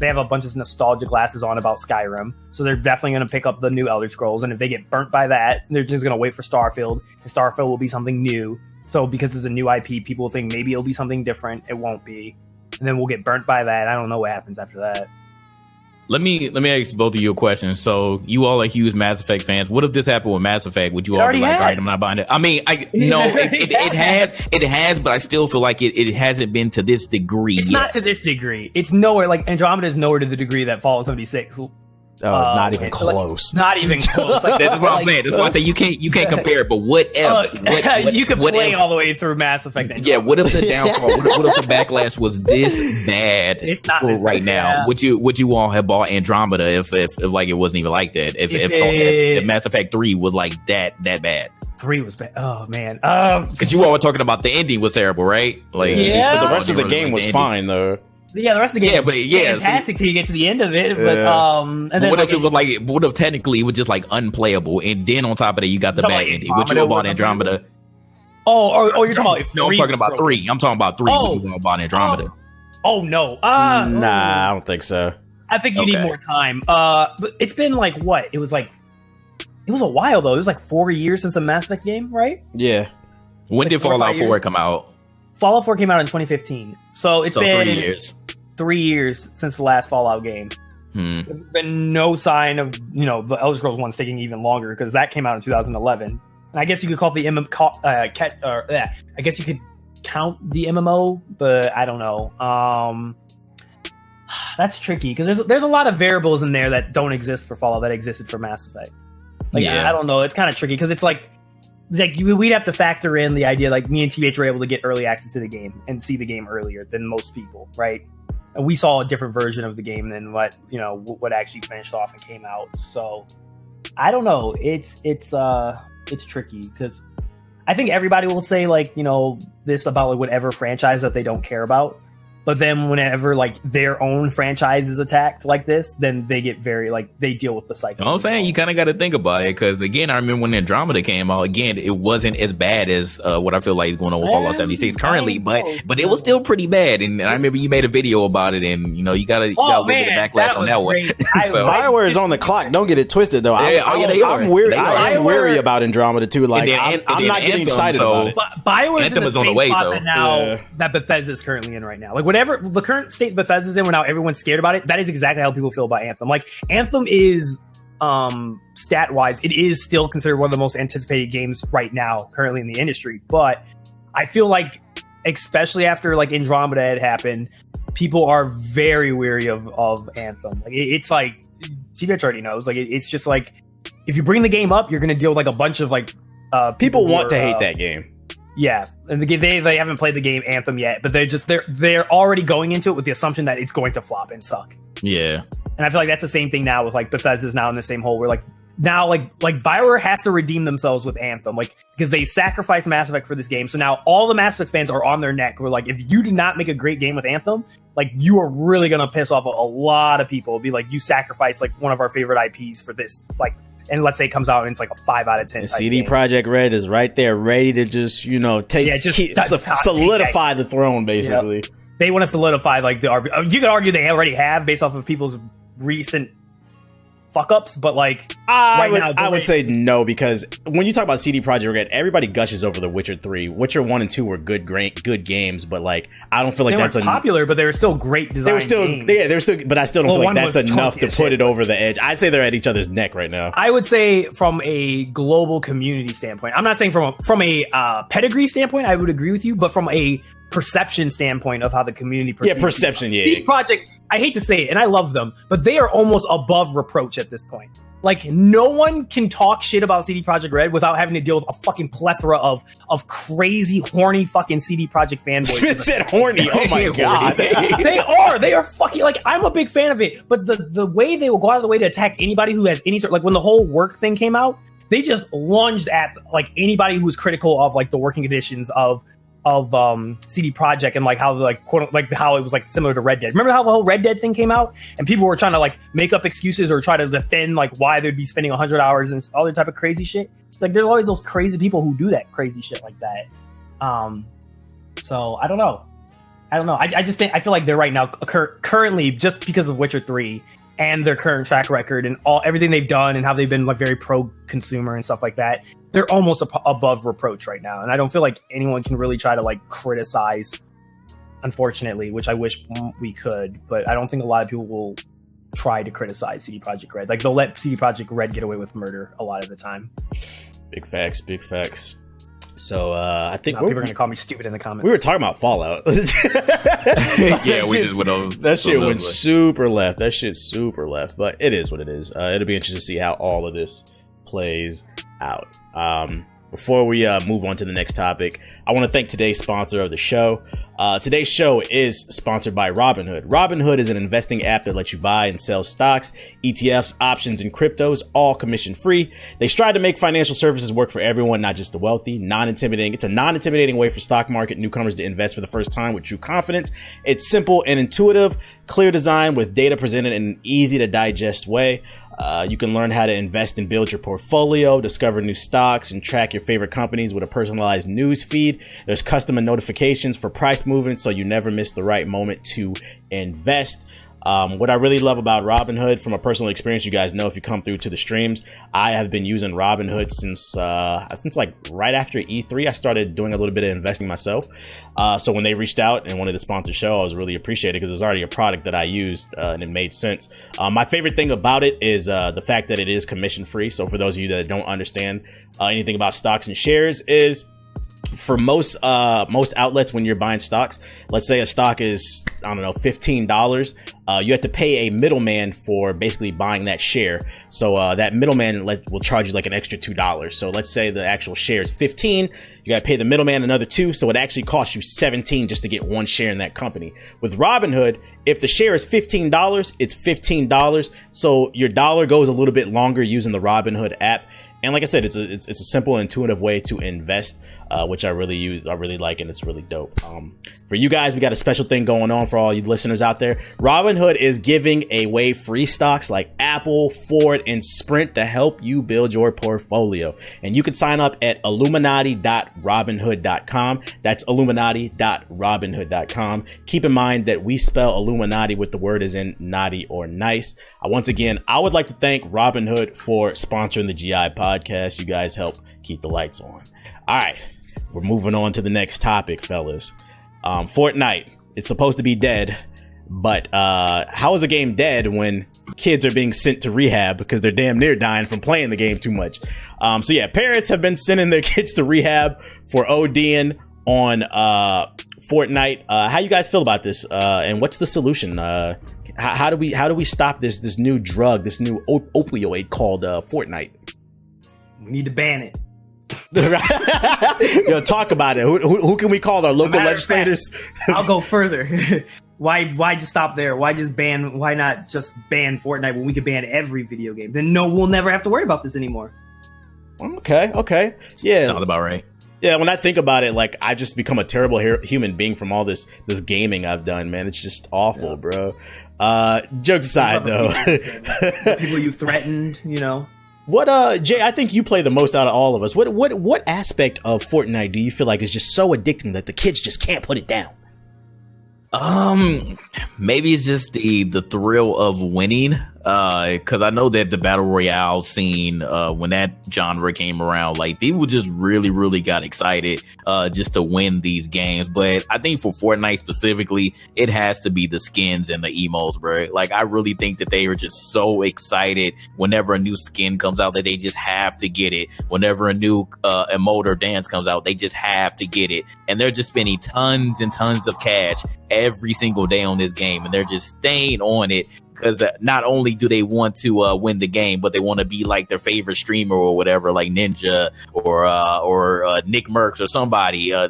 have a bunch of nostalgia glasses on about Skyrim, so they're definitely going to pick up the new Elder Scrolls, and if they get burnt by that, they're just going to wait for Starfield, and Starfield will be something new. So because it's a new IP, people think maybe it'll be something different. It won't be. And then we'll get burnt by that. I don't know what happens after that. Let me ask both of you a question. So you all are huge Mass Effect fans. What if this happened with Mass Effect? Would you all be like, all right, I'm not buying it? I mean, it has, but I still feel like it hasn't been to this degree. It's not to this degree. It's nowhere like Andromeda is nowhere to the degree that Fallout 76. Not even close. Not even close. Like, that's what I'm saying. That's why I say you can't compare it. But what if you could play all the way through Mass Effect? Yeah. What if the downfall? what if the backlash was this bad for right now? Yeah. Would you all have bought Andromeda if like it wasn't even like that? If Mass Effect 3 was like that bad? 3 was bad. Oh man. Because you all were talking about the ending was terrible, right? Like, but the rest of the game was fine though. Yeah, the rest of the game was fantastic till you get to the end of it. But and then what if it was like? What if technically it was just like unplayable, and then on top of that you got the bad ending? Would you have bought Andromeda? Oh, you're talking about 3? No, I'm talking about 3. I'm talking about 3. Would you have bought Andromeda? Oh no. Nah, I don't think so. I think you need more time. But it's been like what? It was a while though. It was like 4 years since the Mass Effect game, right? Yeah. When did Fallout 4 come out? Fallout 4 came out in 2015. So it's been 3 years. 3 years since the last Fallout game. There's been no sign of, the Elder Scrolls 1 taking even longer because that came out in 2011. And I guess you could call it the I guess you could count the MMO, but I don't know. That's tricky because there's a lot of variables in there that don't exist for Fallout that existed for Mass Effect. I don't know. It's kind of tricky because it's like we'd have to factor in the idea like me and TBH were able to get early access to the game and see the game earlier than most people, right? And we saw a different version of the game than what actually finished off and came out. So I don't know. It's tricky because I think everybody will say like this about like whatever franchise that they don't care about. But then whenever like their own franchise is attacked like this, then they get very like they deal with the cycle. You know what I'm saying? You kind of got to think about it because again, I remember when Andromeda came out. Again, it wasn't as bad as what I feel like is going on with Fallout 76 currently, but it was still pretty bad. And I remember you made a video about it, and you gotta look at the backlash on that one. So, BioWare is on the clock. Don't get it twisted though. I'm weary about Andromeda too. Like I'm not getting excited about it. BioWare is in the same spot now that Bethesda is currently in right now. Like whatever the current state Bethesda's in, where now everyone's scared about it, that is exactly how people feel about Anthem. Like Anthem is stat wise, it is still considered one of the most anticipated games right now currently in the industry. But I feel like, especially after like Andromeda had happened, people are very weary of Anthem. Like it's like TBH already knows. Like it's just like if you bring the game up, you're going to deal with like a bunch of like people want to hate that game. Yeah, and they haven't played the game Anthem yet, but they're already going into it with the assumption that it's going to flop and suck. Yeah, and I feel like that's the same thing now with like Bethesda's now in the same hole where like now like BioWare has to redeem themselves with Anthem, like because they sacrificed Mass Effect for this game, so now all the Mass Effect fans are on their neck. We're like, if you do not make a great game with Anthem, like you are really gonna piss off a lot of people. It'll be like you sacrificed like one of our favorite IPs for this, like. And let's say it comes out and it's like a 5 out of 10. CD Projekt Red is right there, ready to just solidify the throne, basically. Yep. They want to solidify like the. You could argue they already have based off of people's recent fuck ups, but like I would say no, because when you talk about CD Projekt Red, everybody gushes over The Witcher 3. Witcher 1 and 2 were good games, but like I don't feel like that's popular, but they were still great design. They were still, but I still don't feel like that's enough to put it over the edge. I'd say they're at each other's neck right now. I would say from a global community standpoint, I'm not saying from a pedigree standpoint, I would agree with you, but from a perception standpoint of how the community perceives perception. CD Projekt, I hate to say it, and I love them, but they are almost above reproach at this point. Like no one can talk shit about CD Projekt Red without having to deal with a fucking plethora of crazy horny fucking CD Projekt fanboys. Smith said horny. Oh my god. They are fucking like I'm a big fan of it, but the way they will go out of the way to attack anybody who has any sort, like when the whole work thing came out, they just lunged at like anybody who was critical of like the working conditions of CD Projekt and like how like quote like how it was like similar to Red Dead. Remember how the whole Red Dead thing came out and people were trying to like make up excuses or try to defend like why they'd be spending 100 hours and all that type of crazy shit. It's like there's always those crazy people who do that crazy shit like that. So I don't know. I just think I feel like they're right now currently just because of Witcher 3 and their current track record and everything they've done and how they've been like very pro-consumer and stuff like that, they're almost above reproach right now. And I don't feel like anyone can really try to like criticize, unfortunately, which I wish we could, but I don't think a lot of people will try to criticize CD Projekt Red. Like they'll let CD Projekt Red get away with murder a lot of the time. Big facts. So I think people are gonna call me stupid in the comments. We were talking about Fallout. Yeah, we just went over. That shit went super left. That shit's super left. But it is what it is. It'll be interesting to see how all of this plays out. Before we move on to the next topic, I want to thank today's sponsor of the show. Today's show is sponsored by Robinhood. Robinhood is an investing app that lets you buy and sell stocks, ETFs, options, and cryptos, all commission-free. They strive to make financial services work for everyone, not just the wealthy. Non-intimidating. It's a non-intimidating way for stock market newcomers to invest for the first time with true confidence. It's simple and intuitive, clear design with data presented in an easy-to-digest way. You can learn how to invest and build your portfolio, discover new stocks, and track your favorite companies with a personalized news feed. There's custom notifications for price movements, so you never miss the right moment to invest. What I really love about Robinhood, from a personal experience, you guys know if you come through to the streams, I have been using Robinhood since like right after E3. I started doing a little bit of investing myself. So when they reached out and wanted to sponsor the show, I was really appreciated because it was already a product that I used and it made sense. My favorite thing about it is the fact that it is commission free. So for those of you that don't understand anything about stocks and shares, is for most outlets, when you're buying stocks, let's say a stock is, I don't know, $15, you have to pay a middleman for basically buying that share. So that middleman will charge you like an extra $2. So let's say the actual share is 15, you got to pay the middleman another 2, so it actually costs you 17 just to get one share in that company. With Robinhood, if the share is $15, it's $15, so your dollar goes a little bit longer using the Robinhood app. And like I said, it's a simple, intuitive way to invest, which I really like, and it's really dope. For you guys, we got a special thing going on for all you listeners out there. Robinhood is giving away free stocks like Apple, Ford, and Sprint to help you build your portfolio. And you can sign up at illuminaughty.robinhood.com. That's illuminaughty.robinhood.com. Keep in mind that we spell Illuminati with the word as in naughty or nice. Once again, I would like to thank Robinhood for sponsoring the GI podcast. You guys help keep the lights on. All right, we're moving on to the next topic, fellas. Fortnite, it's supposed to be dead, but how is a game dead when kids are being sent to rehab because they're damn near dying from playing the game too much? So yeah, parents have been sending their kids to rehab for ODing on Fortnite. How you guys feel about this? And what's the solution? How do we stop this new drug, this new opioid called Fortnite? We need to ban it. Yo, talk about it. Who can we call? Our local legislators? I'll go further. Why just stop there? Why not just ban Fortnite when we could ban every video game? Then we'll never have to worry about this anymore. Okay. Yeah. Sounds about right. Yeah, when I think about it, like, I've just become a terrible human being from all this gaming I've done, man. It's just awful, bro. Jokes aside, though. People you threatened, you know. What, Jay, I think you play the most out of all of us. What aspect of Fortnite do you feel like is just so addicting that the kids just can't put it down? Maybe it's just the thrill of winning. Because I know that the battle royale scene, when that genre came around, like, people just really got excited just to win these games. But I think for Fortnite specifically, it has to be the skins and the emotes, bro. Like, I really think that they are just so excited whenever a new skin comes out that they just have to get it. Whenever a new emote or dance comes out, they just have to get it. And they're just spending tons and tons of cash every single day on this game, and they're just staying on it. Because not only do they want to win the game, but they want to be like their favorite streamer or whatever, like Ninja or Nick Merckx or somebody. I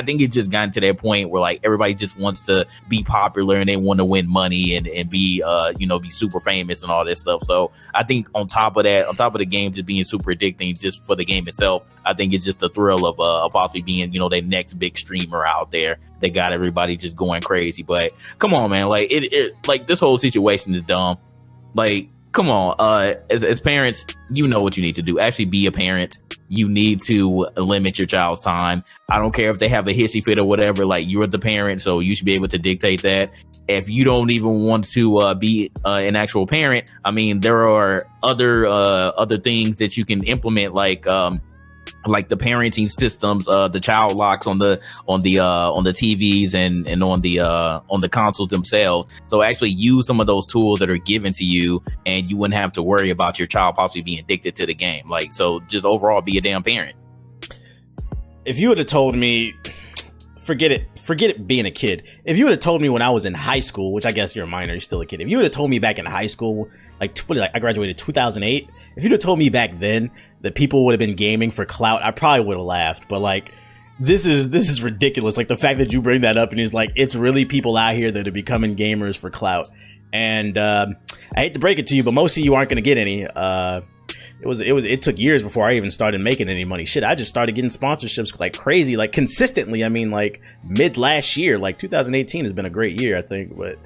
think it just gotten to that point where, like, everybody just wants to be popular and they want to win money and be be super famous and all this stuff. So I think on top of the game just being super addicting just for the game itself, I think it's just the thrill of possibly being the next big streamer out there. They got everybody just going crazy. But come on, man, like it like this whole situation is dumb. Like, come on, as parents, you know what you need to do. Actually be a parent. You need to limit your child's time. I don't care if they have a hissy fit or whatever. Like, you're the parent, so you should be able to dictate that. If you don't even want to be an actual parent, I mean, there are other things that you can implement, like like the parenting systems, the child locks on the TVs and on the consoles themselves. So actually use some of those tools that are given to you, and you wouldn't have to worry about your child possibly being addicted to the game. Like, so just overall be a damn parent. If you would have told me, forget it being a kid. If you would have told me when I was in high school, which I guess you're a minor, you're still a kid. If you would have told me back in high school, like I graduated 2008. If you'd have told me back then that people would have been gaming for clout, I probably would have laughed. But like, this is ridiculous. Like the fact that you bring that up and it's like, it's really people out here that are becoming gamers for clout. And I hate to break it to you, but most of you aren't going to get any. It took years before I even started making any money. Shit, I just started getting sponsorships like crazy, like consistently. I mean, like mid last year, like 2018 has been a great year, I think. But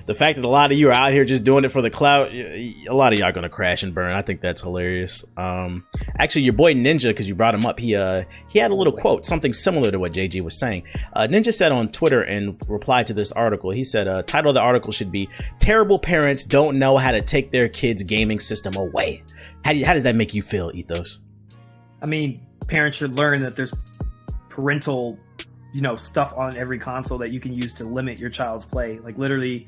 the fact that a lot of you are out here just doing it for the clout, a lot of y'all are gonna crash and burn. I think that's hilarious. Actually, your boy Ninja, because you brought him up, he had a little quote, something similar to what JG was saying. Ninja said on Twitter in reply to this article, he said, title of the article should be "Terrible Parents Don't Know How to Take Their Kids' Gaming System Away." How does that make you feel, Ethos? I mean, parents should learn that there's parental, stuff on every console that you can use to limit your child's play. Like literally,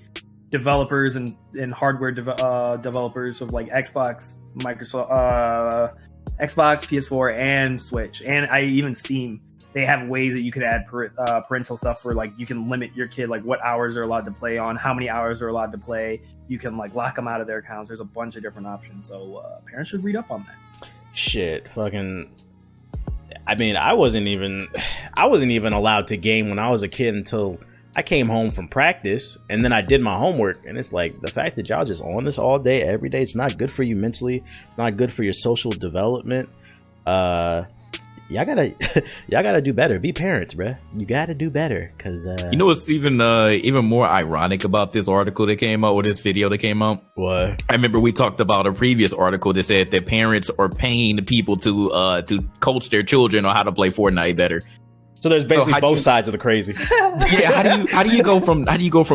developers and hardware developers of like Xbox, Microsoft, Xbox, PS4, and Switch, and even Steam. They have ways that you could add parental stuff for, like, you can limit your kid, like what hours they're allowed to play on, how many hours they're allowed to play. You can like lock them out of their accounts. There's a bunch of different options. So parents should read up on that. Shit, fucking. I mean, I wasn't even allowed to game when I was a kid until I came home from practice, and then I did my homework. And it's like, the fact that y'all just on this all day, every day, it's not good for you mentally. It's not good for your social development. Y'all gotta do better. Be parents, bruh. You gotta do better, because you know what's even more ironic about this article that came out, or this video that came out? What? I remember we talked about a previous article that said that parents are paying people to coach their children on how to play Fortnite better. So there's basically both sides of the crazy. Yeah, how do you go from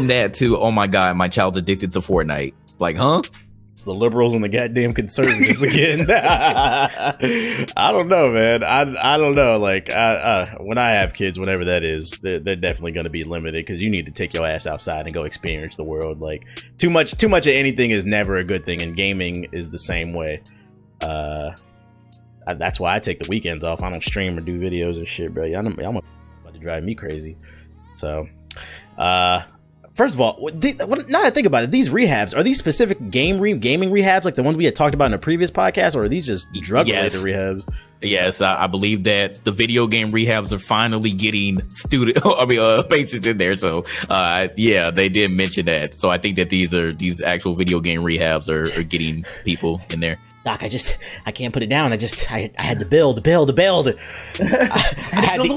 that to, oh my god, my child's addicted to Fortnite? Like, huh? It's the liberals and the goddamn conservatives again. I don't know, man. I don't know. Like, when I have kids, whenever that is, they're definitely going to be limited, because you need to take your ass outside and go experience the world. Like, too much of anything is never a good thing, and gaming is the same way. That's why I take the weekends off. I don't stream or do videos or shit, bro. I'm about to drive me crazy. So, first of all, now that I think about it, these rehabs, are these specific gaming rehabs like the ones we had talked about in a previous podcast, or are these just drug-related rehabs? Yes, I believe that the video game rehabs are finally getting patients in there. So, yeah, they did mention that. So I think that these actual video game rehabs are getting people in there. Doc, I can't put it down. I had to build. I had to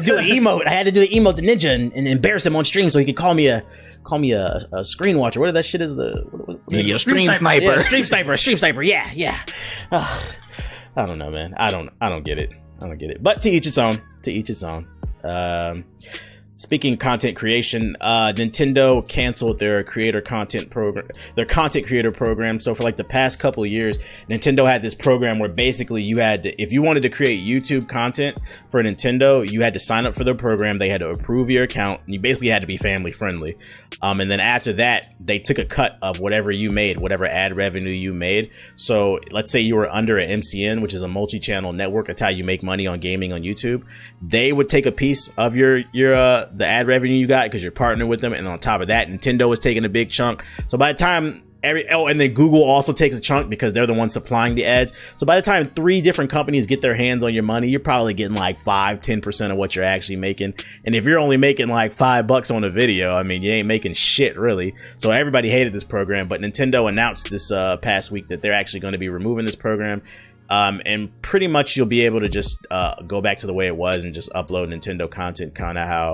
do an emote. I had to do the emote to Ninja and embarrass him on stream so he could call me a screen watcher. What that shit is? Stream sniper. Yeah, stream sniper. Yeah. I don't know, man. I don't get it. But to each its own. Speaking of content creation, Nintendo canceled their content creator program. So for like the past couple of years, Nintendo had this program where basically you had to, if you wanted to create YouTube content for Nintendo, you had to sign up for their program. They had to approve your account, and you basically had to be family friendly. And then after that, they took a cut of whatever you made, whatever ad revenue you made. So let's say you were under an MCN, which is a multi-channel network. That's how you make money on gaming on YouTube. They would take a piece of the ad revenue you got, because you're partnered with them, and on top of that, Nintendo is taking a big chunk. So by the time and then Google also takes a chunk, because they're the ones supplying the ads. So by the time 3 different companies get their hands on your money, you're probably getting like 5-10% of what you're actually making. And if you're only making like $5 on a video, I mean, you ain't making shit really. So everybody hated this program, but Nintendo announced this past week that they're actually going to be removing this program. And pretty much you'll be able to just go back to the way it was and just upload Nintendo content, kind of how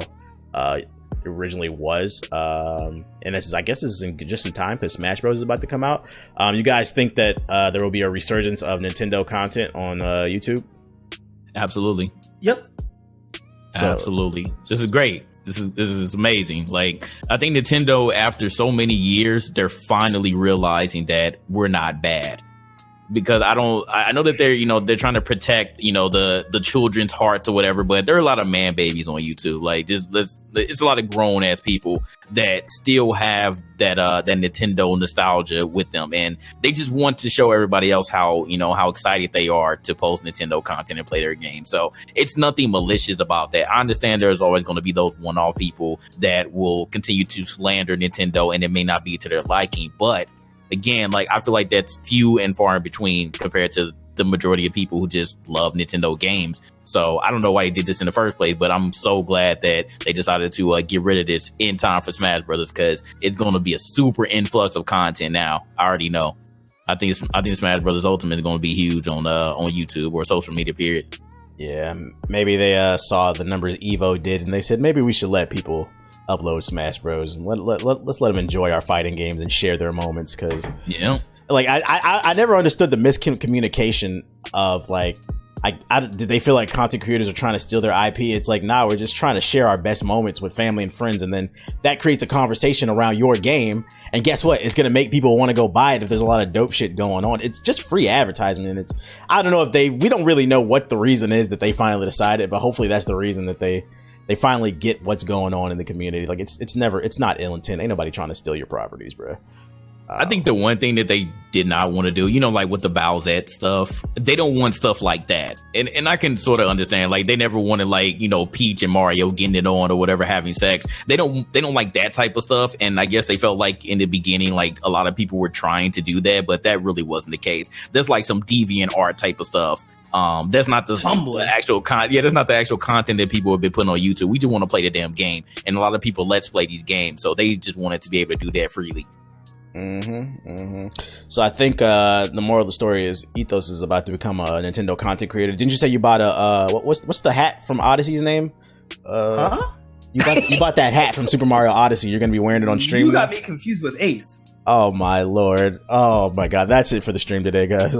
it originally was. And this is just in time, because Smash Bros is about to come out. You guys think that there will be a resurgence of Nintendo content on YouTube? Absolutely. Yep. Absolutely. This is great. This is amazing. Like, I think Nintendo, after so many years, they're finally realizing that we're not bad. because I know that they're trying to protect, the children's hearts or whatever, but there are a lot of man babies on YouTube. Like it's a lot of grown ass people that still have that Nintendo nostalgia with them, and they just want to show everybody else how excited they are to post Nintendo content and play their game. So it's nothing malicious about that. I understand there's always going to be those one-off people that will continue to slander Nintendo, and it may not be to their liking, but again, like, I feel like that's few and far in between compared to the majority of people who just love Nintendo games. So I don't know why he did this in the first place, but I'm so glad that they decided to get rid of this in time for Smash Brothers, because it's going to be a super influx of content now. I already know. I think Smash Brothers Ultimate is going to be huge on YouTube or social media, period. Yeah, maybe they saw the numbers Evo did, and they said maybe we should let people upload Smash Bros. And let's let them enjoy our fighting games and share their moments, because like I never understood the miscommunication of like did they feel like content creators are trying to steal their IP? It's like, nah, we're just trying to share our best moments with family and friends, and then that creates a conversation around your game, and guess what, it's gonna make people want to go buy it if there's a lot of dope shit going on. It's just free advertisement, and I don't know if we don't really know what the reason is that they finally decided, but hopefully that's the reason that they finally get what's going on in the community. Like, it's not ill intent. Ain't nobody trying to steal your properties, bro. I think the one thing that they did not want to do, like with the Bowsette stuff, they don't want stuff like that. And I can sort of understand, like, they never wanted, like, Peach and Mario getting it on or whatever, having sex. They don't like that type of stuff. And I guess they felt like in the beginning, like, a lot of people were trying to do that, but that really wasn't the case. There's like some deviant art type of stuff. That's not the actual that's not the actual content that people have been putting on YouTube. We just want to play the damn game, and a lot of people let's play these games, so they just wanted to be able to do that freely. So I think the moral of the story is Ethos is about to become a Nintendo content creator. Didn't you say you bought what's the hat from Odyssey's name? You bought that hat from Super Mario Odyssey. You're gonna be wearing it on stream. You got me confused with Ace. Oh my lord. Oh my god. That's it for the stream today, guys.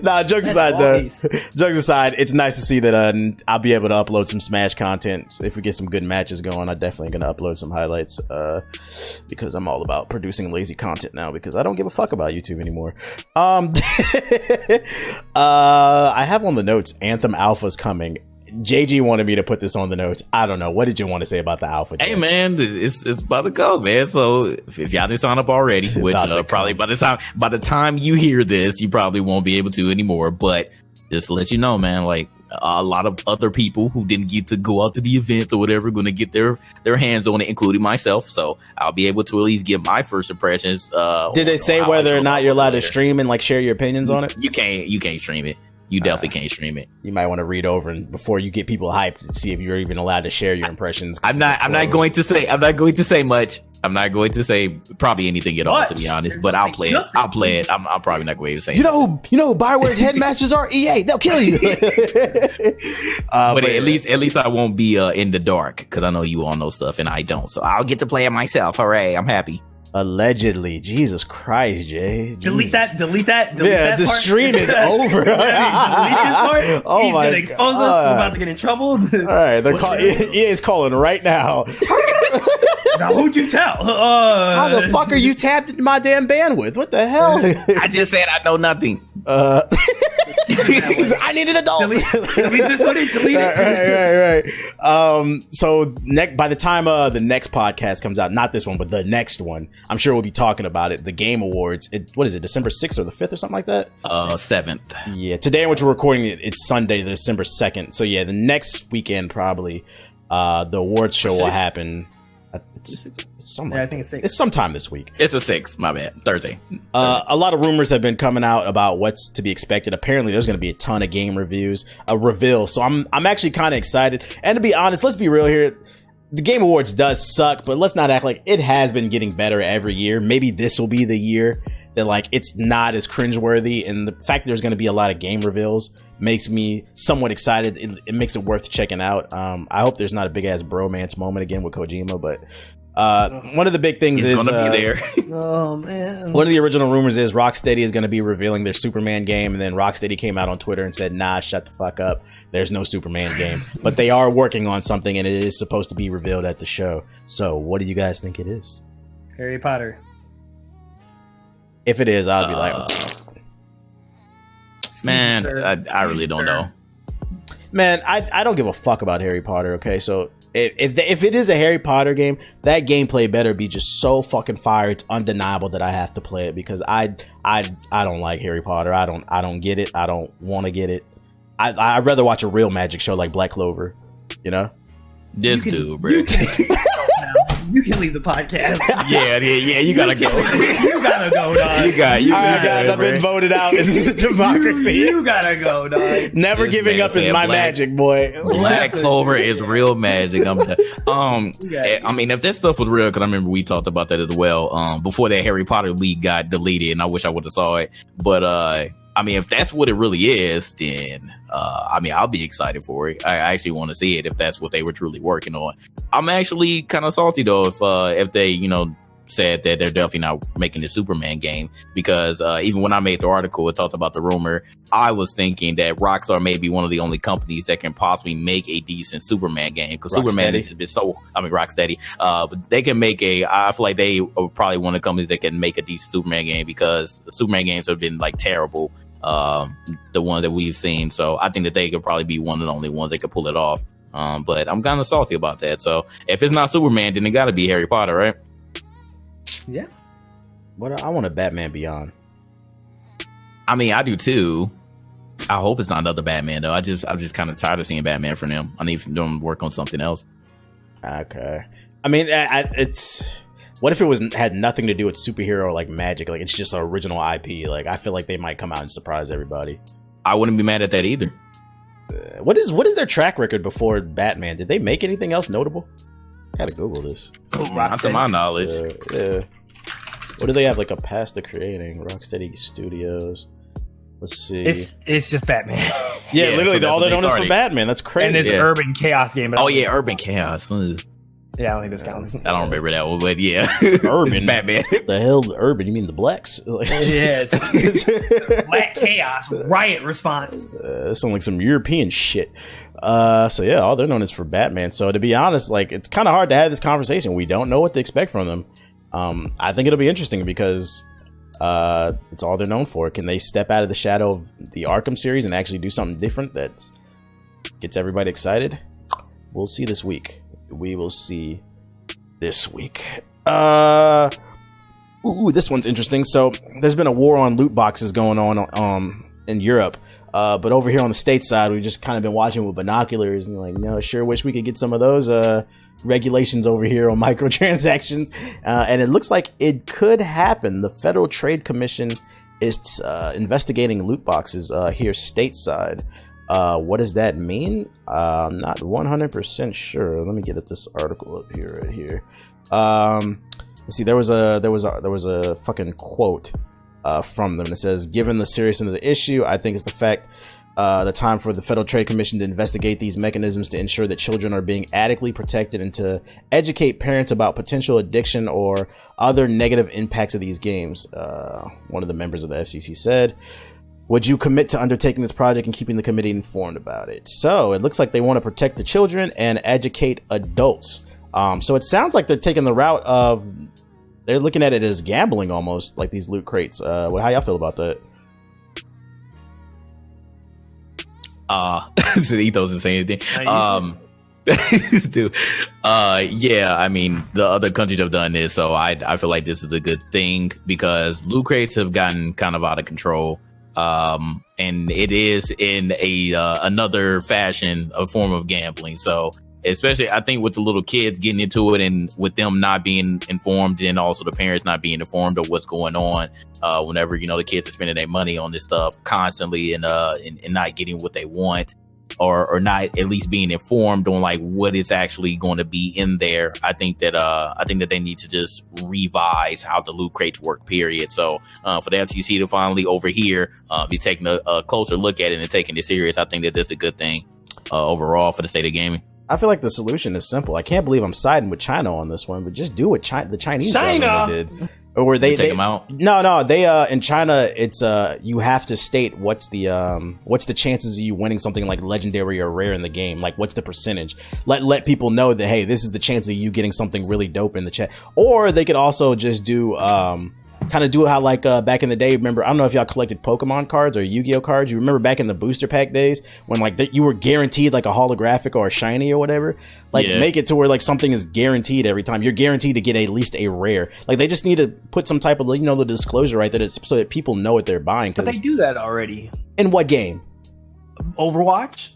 Nah, jokes aside, though. Jokes aside, it's nice to see that I'll be able to upload some Smash content. So if we get some good matches going, I'm definitely going to upload some highlights because I'm all about producing lazy content now, because I don't give a fuck about YouTube anymore. I have on the notes, Anthem Alpha's coming. JG wanted me to put this on the notes. I don't know. What did you want to say about the alpha? Hey, man, it's about to go, man. So if y'all didn't sign up already, which probably by the time you hear this, you probably won't be able to anymore. But just to let you know, man, like, a lot of other people who didn't get to go out to the event or whatever going to get their hands on it, including myself. So I'll be able to at least give my first impressions. Did they say whether or not you're allowed to stream and like share your opinions on it? You can't stream it. You definitely can't stream it. You might want to read over and before you get people hyped and see if you're even allowed to share your impressions. I'm not going to say much. I'm not going to say probably anything at all, to be honest. But I'll play it. I'm probably not going to say. You know who Bioware's headmasters are? EA. They'll kill you. But at least I won't be in the dark, because I know you all know stuff and I don't. So I'll get to play it myself. Hooray! I'm happy. Allegedly. Jesus Christ, Jay. Delete that. Yeah, the stream is over. Delete this part. Oh, he's gonna expose us. We're about to get in trouble. All right, EA's calling right now. Now, who'd you tell? How the fuck are you tapped into my damn bandwidth? What the hell? I just said I know nothing. I need an adult. Delete this footage. Delete Right. it. So by the time the next podcast comes out, not this one, but the next one, I'm sure we'll be talking about it. The Game Awards. What is it? December 6th or the 5th or something like that? 7th. Yeah. Today, in which we're recording it, it's Sunday, December 2nd. So yeah, the next weekend probably the awards show will happen. It's I think it's 6. It's sometime this week. It's the 6th, my bad. Thursday. A lot of rumors have been coming out about what's to be expected. Apparently, there's going to be a ton of game reviews, a reveal. So I'm actually kind of excited. And to be honest, let's be real here. The Game Awards does suck, but let's not act like it has been getting better every year. Maybe this will be the year that like it's not as cringeworthy, and the fact that there's going to be a lot of game reveals makes me somewhat excited. It makes it worth checking out. I hope there's not a big ass bromance moment again with Kojima, but one of the big things is gonna be there. Oh man! One of the original rumors is Rocksteady is going to be revealing their Superman game, and then Rocksteady came out on Twitter and said, "Nah, shut the fuck up. There's no Superman game." But they are working on something, and it is supposed to be revealed at the show. So, what do you guys think it is? Harry Potter. If it is, I'll be like, man, I really don't know. Man, I don't give a fuck about Harry Potter. Okay, so if it is a Harry Potter game, that gameplay better be just so fucking fire. It's undeniable that I have to play it because I don't like Harry Potter. I don't get it. I don't want to get it. I'd rather watch a real magic show like Black Clover. You know, dude, bro. You can leave the podcast. Yeah, you gotta go. You gotta go, dog. You guys, I've been voted out. It's a democracy. You gotta go, dog. Never giving up is my magic, boy. Black Clover is real magic. I mean, if that stuff was real, because I remember we talked about that as well. Before that Harry Potter league got deleted, and I wish I would have saw it. But I mean, if that's what it really is, then I mean, I'll be excited for it. I actually want to see it if that's what they were truly working on. I'm actually kind of salty though if they, said that they're definitely not making the Superman game, because even when I made the article, it talked about the rumor. I was thinking that Rockstar may be one of the only companies that can possibly make a decent Superman game, because Superman has been Rocksteady. But they can make I feel like they are probably one of the companies that can make a decent Superman game, because the Superman games have been like terrible. The ones that we've seen. So I think that they could probably be one of the only ones that could pull it off. But I'm kind of salty about that. So if it's not Superman, then it got to be Harry Potter, right? Yeah. But I want a Batman Beyond. I mean, I do too. I hope it's not another Batman though. I'm just kind of tired of seeing Batman from them. I need them to work on something else. Okay. I mean, it's. What if it had nothing to do with superhero like magic? Like it's just an original IP. Like I feel like they might come out and surprise everybody. I wouldn't be mad at that either. What is their track record before Batman? Did they make anything else notable? I gotta Google this. Not to my knowledge. Yeah. What do they have like a past of creating? Rocksteady Studios. Let's see. It's just Batman. Yeah, literally all they're known is for Batman. That's crazy. And this Urban Chaos game. Urban Chaos. Yeah, I don't think this counts. I don't remember that one, but yeah. Urban. Batman. The hell, Urban? You mean the blacks? Yes. Black Chaos. Riot response. This sounds like some European shit. So yeah, all they're known is for Batman. So to be honest, like it's kind of hard to have this conversation. We don't know what to expect from them. I think it'll be interesting because it's all they're known for. Can they step out of the shadow of the Arkham series and actually do something different that gets everybody excited? We'll see this week. We will see this week. This one's interesting. So there's been a war on loot boxes going on in Europe. But over here on the States side, we've just kind of been watching with binoculars and like, sure wish we could get some of those regulations over here on microtransactions. And it looks like it could happen. The Federal Trade Commission is investigating loot boxes here stateside. What does that mean? I'm not 100% sure. Let me get at this article up here, right here. Let's see. There was a fucking quote from them. It says, "Given the seriousness of the issue, I think it's the time for the Federal Trade Commission to investigate these mechanisms to ensure that children are being adequately protected and to educate parents about potential addiction or other negative impacts of these games." One of the members of the FCC said. Would you commit to undertaking this project and keeping the committee informed about it? So it looks like they want to protect the children and educate adults. So it sounds like they're taking the route of they're looking at it as gambling almost, like these loot crates. How y'all feel about that? So Ethos isn't saying anything. Dude. Yeah, I mean, the other countries have done this, so I feel like this is a good thing because loot crates have gotten kind of out of control. And it is in another fashion, a form of gambling. So especially I think with the little kids getting into it and with them not being informed and also the parents not being informed of what's going on, whenever, the kids are spending their money on this stuff constantly and not getting what they want or not at least being informed on like what is actually going to be in there. I think that they need to just revise how the loot crates work, period. So for the FTC to finally over here be taking a closer look at it and taking it serious, I think that this is a good thing overall for the state of gaming. I feel like the solution is simple. I can't believe I'm siding with China on this one, but just do what the Chinese government did. Or were they take them out? No, they in China it's you have to state what's the chances of you winning something like legendary or rare in the game, like what's the percentage. Let people know that hey, this is the chance of you getting something really dope in the chat. Or they could also just do kind of do how like back in the day. Remember, I don't know if y'all collected Pokemon cards or Yu-Gi-Oh cards. You remember back in the booster pack days when like you were guaranteed like a holographic or a shiny or whatever. Like make it to where like something is guaranteed every time. You're guaranteed to get at least a rare. Like they just need to put some type of the disclosure right that it's so that people know what they're buying. But they do that already. In what game? Overwatch.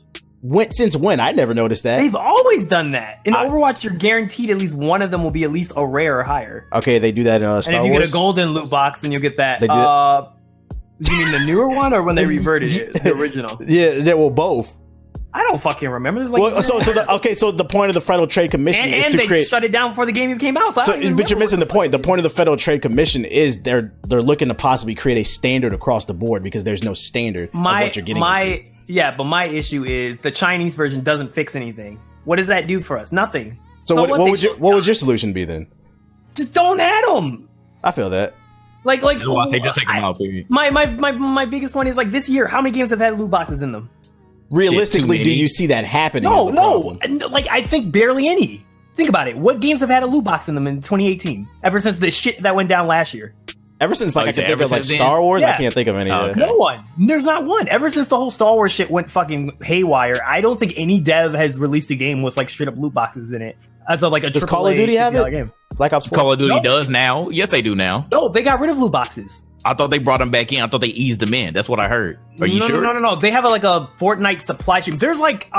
Since when? I never noticed that. They've always done that. In Overwatch, you're guaranteed at least one of them will be at least a rare or higher. Okay, they do that in Star Wars. And if you get a golden loot box, then you'll get that. You mean the newer one or when they reverted it, the original? Yeah, well, both. I don't fucking remember. Like so the point of the Federal Trade Commission is to create. Shut it down before the game even came out. But you're missing the point. The point of the Federal Trade Commission is they're looking to possibly create a standard across the board because there's no standard of what you're getting into. Yeah, but my issue is the Chinese version doesn't fix anything. What does that do for us? Nothing. So what would your solution be then? Just don't add them. I feel that. Like they just take them out. My biggest point is like this year, how many games have had loot boxes in them? Realistically, do you see that happening? No. Like I think barely any. Think about it. What games have had a loot box in them in 2018? Ever since the shit that went down last year. Ever since I can think of like Star Wars, I can't think of any. No one. There's not one. Ever since the whole Star Wars shit went fucking haywire, I don't think any dev has released a game with like straight up loot boxes in it. As a does Call of Duty have it? Game. Black Ops 4? Call of Duty does now. Yes, they do now. No, they got rid of loot boxes. I thought they brought them back in. I thought they eased them in. That's what I heard. Are you sure? No. They have a Fortnite supply chain. There's like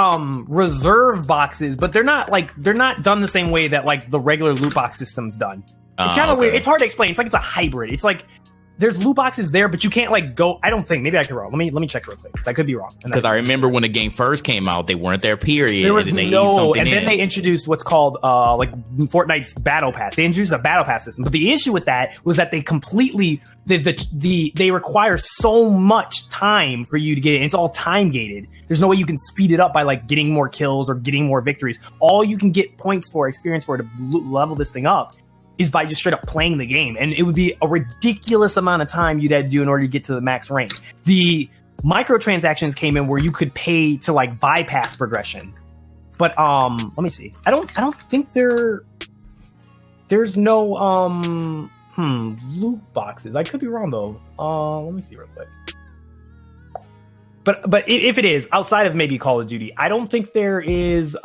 reserve boxes, but they're not done the same way that like the regular loot box system's done. It's kind of weird. It's hard to explain. It's like it's a hybrid. It's like there's loot boxes there, but you can't like go. I don't think. Maybe I could be wrong. Let me check real quick because I could be wrong. Because I remember when the game first came out, they weren't there. Period. There was then they introduced what's called like Fortnite's Battle Pass. They introduced a Battle Pass system, but the issue with that was that they completely they require so much time for you to get it. And it's all time gated. There's no way you can speed it up by like getting more kills or getting more victories. All you can get points for, experience for to level this thing up is by just straight up playing the game. And it would be a ridiculous amount of time you'd have to do in order to get to the max rank. The microtransactions came in where you could pay to like bypass progression. But let me see. I don't think there's no loot boxes. I could be wrong though. Let me see real quick. But if it is outside of maybe Call of Duty, I don't think there is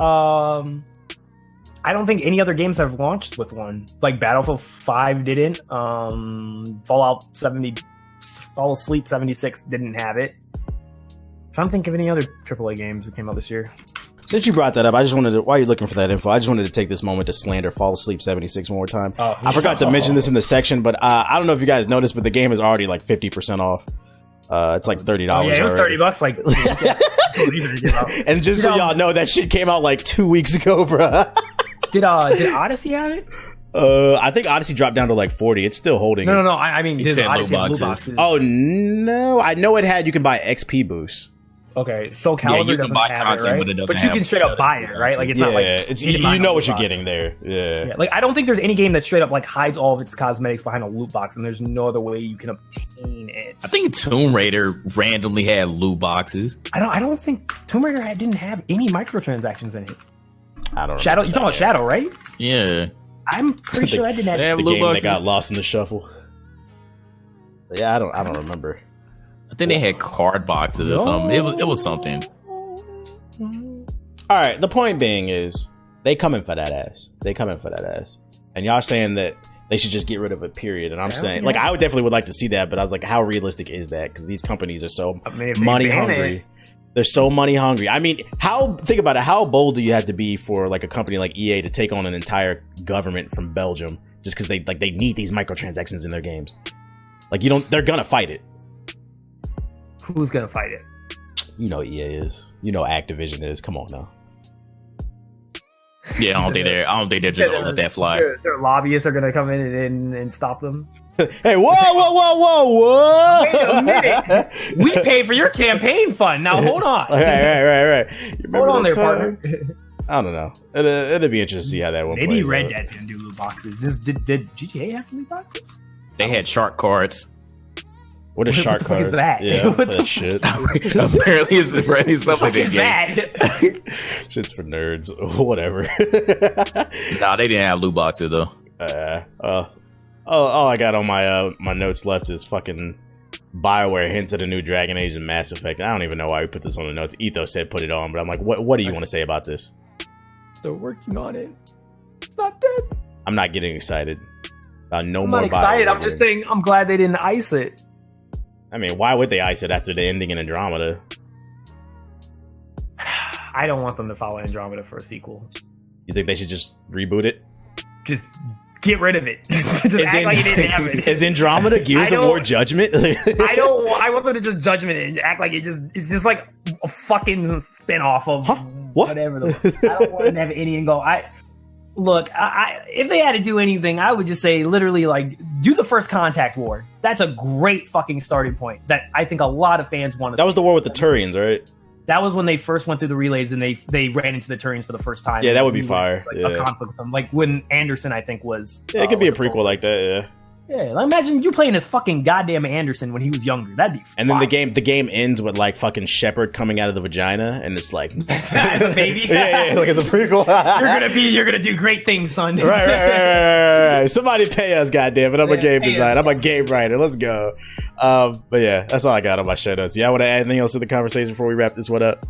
I don't think any other games have launched with one. Like Battlefield 5 didn't. Fallout 76 didn't have it. I don't think of any other AAA games that came out this year. Since you brought that up, I just wanted to, while you're looking for that info, I just wanted to take this moment to slander Fall Asleep 76 one more time. I forgot to mention this in the section, but I don't know if you guys noticed, but the game is already like 50% off. It's like $30. Yeah, it was $30. Like, and just so y'all know, that shit came out like 2 weeks ago, bro. Did Odyssey have it? I think Odyssey dropped down to like 40. It's still holding. No. I mean, does Odyssey have loot boxes? Oh no, I know it had. You can buy XP boosts. Okay, Soul Calibur doesn't have it, right? But you can straight up buy it, right? Like it's not like it's you know what you're getting there. Yeah. Like I don't think there's any game that straight up like hides all of its cosmetics behind a loot box, and there's no other way you can obtain it. I think Tomb Raider randomly had loot boxes. I don't think Tomb Raider didn't have any microtransactions in it. I don't know. Shadow. You're talking about Shadow, right? Yeah. I'm pretty sure I didn't have the loot game boxes. that got lost in the shuffle. Yeah, I don't remember. I think they had card boxes or something. It was something. All right. The point being is they coming for that ass. And y'all saying that they should just get rid of it, period. And I'm saying, like, I would definitely would like to see that, but I was like, how realistic is that? Because these companies are so money hungry. They're so money hungry. I mean, think about it. How bold do you have to be for like a company like EA to take on an entire government from Belgium just because they need these microtransactions in their games? Like, they're gonna fight it. Who's gonna fight it? You know EA is. You know Activision is. Come on now. Yeah, I don't think they're just gonna let that fly. Their lobbyists are gonna come in and stop them. Hey, whoa! Wait a minute. We pay for your campaign fund. Now hold on. Right. Hold on there, partner. I don't know. It'd be interesting to see how that one. Maybe Red Dead's gonna do loot boxes. Did GTA have loot boxes? They had shark cards. What is shark cards? What is that? Yeah, that shit. Apparently it's something is that? Shit's for nerds. Whatever. Nah, they didn't have loot boxes though. all I got on my my notes left is fucking BioWare hints at a new Dragon Age and Mass Effect. I don't even know why we put this on the notes. Ethos said put it on, but I'm like, what do you want to say about this? They're working on it. It's not dead. I'm not getting excited. I'm not excited. I'm just saying I'm glad they didn't ice it. I mean, why would they ice it after the ending in Andromeda? I don't want them to follow Andromeda for a sequel. You think they should just reboot it? Just get rid of it. Just act like it didn't happen. Is Andromeda Gears of War Judgment? I want them to just Judgment it and act like it's just like a fucking spin-off of whatever. I don't want to have any and go. Look, if they had to do anything, I would just say literally like do the first Contact War. That's a great fucking starting point that I think a lot of fans want to That was the war with the Turians, right? That was when they first went through the relays and they ran into the Turians for the first time. Yeah, that would be fire. A conflict with them. Like when Anderson, I think, was... Yeah, it could be a prequel like that, yeah. Yeah, like imagine you playing as fucking goddamn Anderson when he was younger. That'd be And then the game ends with like fucking Shepard coming out of the vagina, and it's like... as a baby? yeah, like it's a prequel. You're gonna do great things, son. Right. Somebody pay us, goddammit. I'm a game designer. I'm a game writer. Let's go. But yeah, that's all I got on my show notes. Yeah, I want to add anything else to the conversation before we wrap this one up?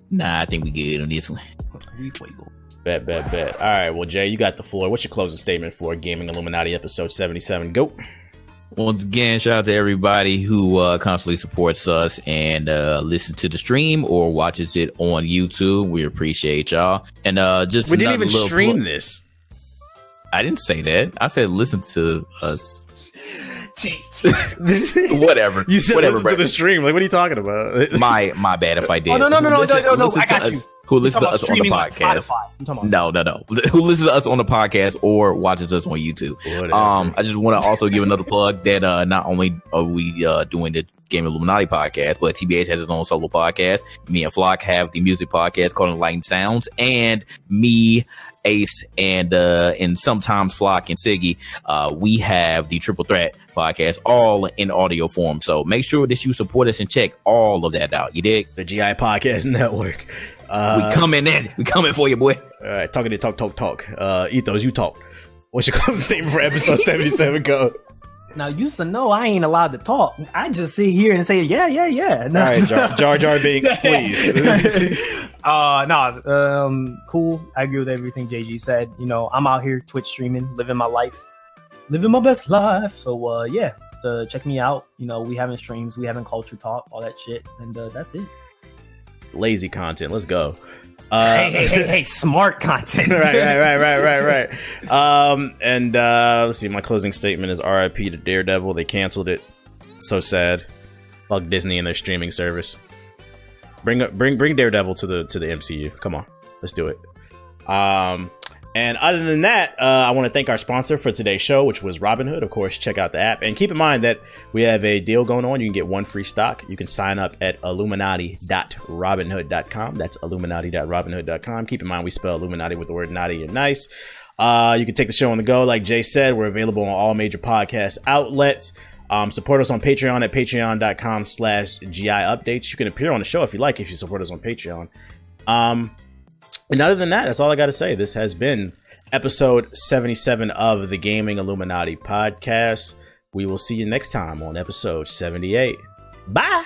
Nah, I think we good on this one. Bet. All right, well, Jay, you got the floor. What's your closing statement for Gaming Illuminati episode 77? Go. Once again, shout out to everybody who constantly supports us and listens to the stream or watches it on YouTube. We appreciate y'all. And just we didn't even stream this. I didn't say that. I said listen to us. Whatever. You said whatever, listen to the stream. Like, what are you talking about? My bad if I did. Oh, no. I got you. Who listens to us on the podcast? No. Who listens to us on the podcast or watches us on YouTube? Whatever. I just want to also give another plug that not only are we doing the Game Illuminati podcast, but TBH has his own solo podcast. Me and Flock have the music podcast called Enlightened Sounds, and me, Ace, and sometimes Flock and Siggy, we have the Triple Threat podcast, all in audio form. So make sure that you support us and check all of that out. You dig? The GI Podcast Network. We coming for you, boy. All right, talking to talk. Ethos, you talk. What's your closing statement for episode 77? Go. Now, you used to know I ain't allowed to talk. I just sit here and say, yeah. No. All right, Jar Jar Binks, please. Cool. I agree with everything JG said. You know, I'm out here Twitch streaming, living my life, living my best life. So, check me out. You know, we having streams, we having culture talk, all that shit. And that's it. Lazy content. Let's go. Hey, smart content. right. Let's see. My closing statement is RIP to Daredevil. They canceled it. So sad. Fuck Disney and their streaming service. Bring Daredevil to the MCU. Come on, let's do it. And other than that, I want to thank our sponsor for today's show, which was Robinhood. Of course, check out the app. And keep in mind that we have a deal going on. You can get one free stock. You can sign up at illuminaughty.robinhood.com. That's illuminaughty.robinhood.com. Keep in mind, we spell Illuminati with the word naughty and nice. You can take the show on the go. Like Jay said, we're available on all major podcast outlets. Support us on Patreon at patreon.com/GI updates. You can appear on the show if you like, if you support us on Patreon. And other than that, that's all I got to say. This has been episode 77 of the Gaming Illuminati podcast. We will see you next time on episode 78. Bye.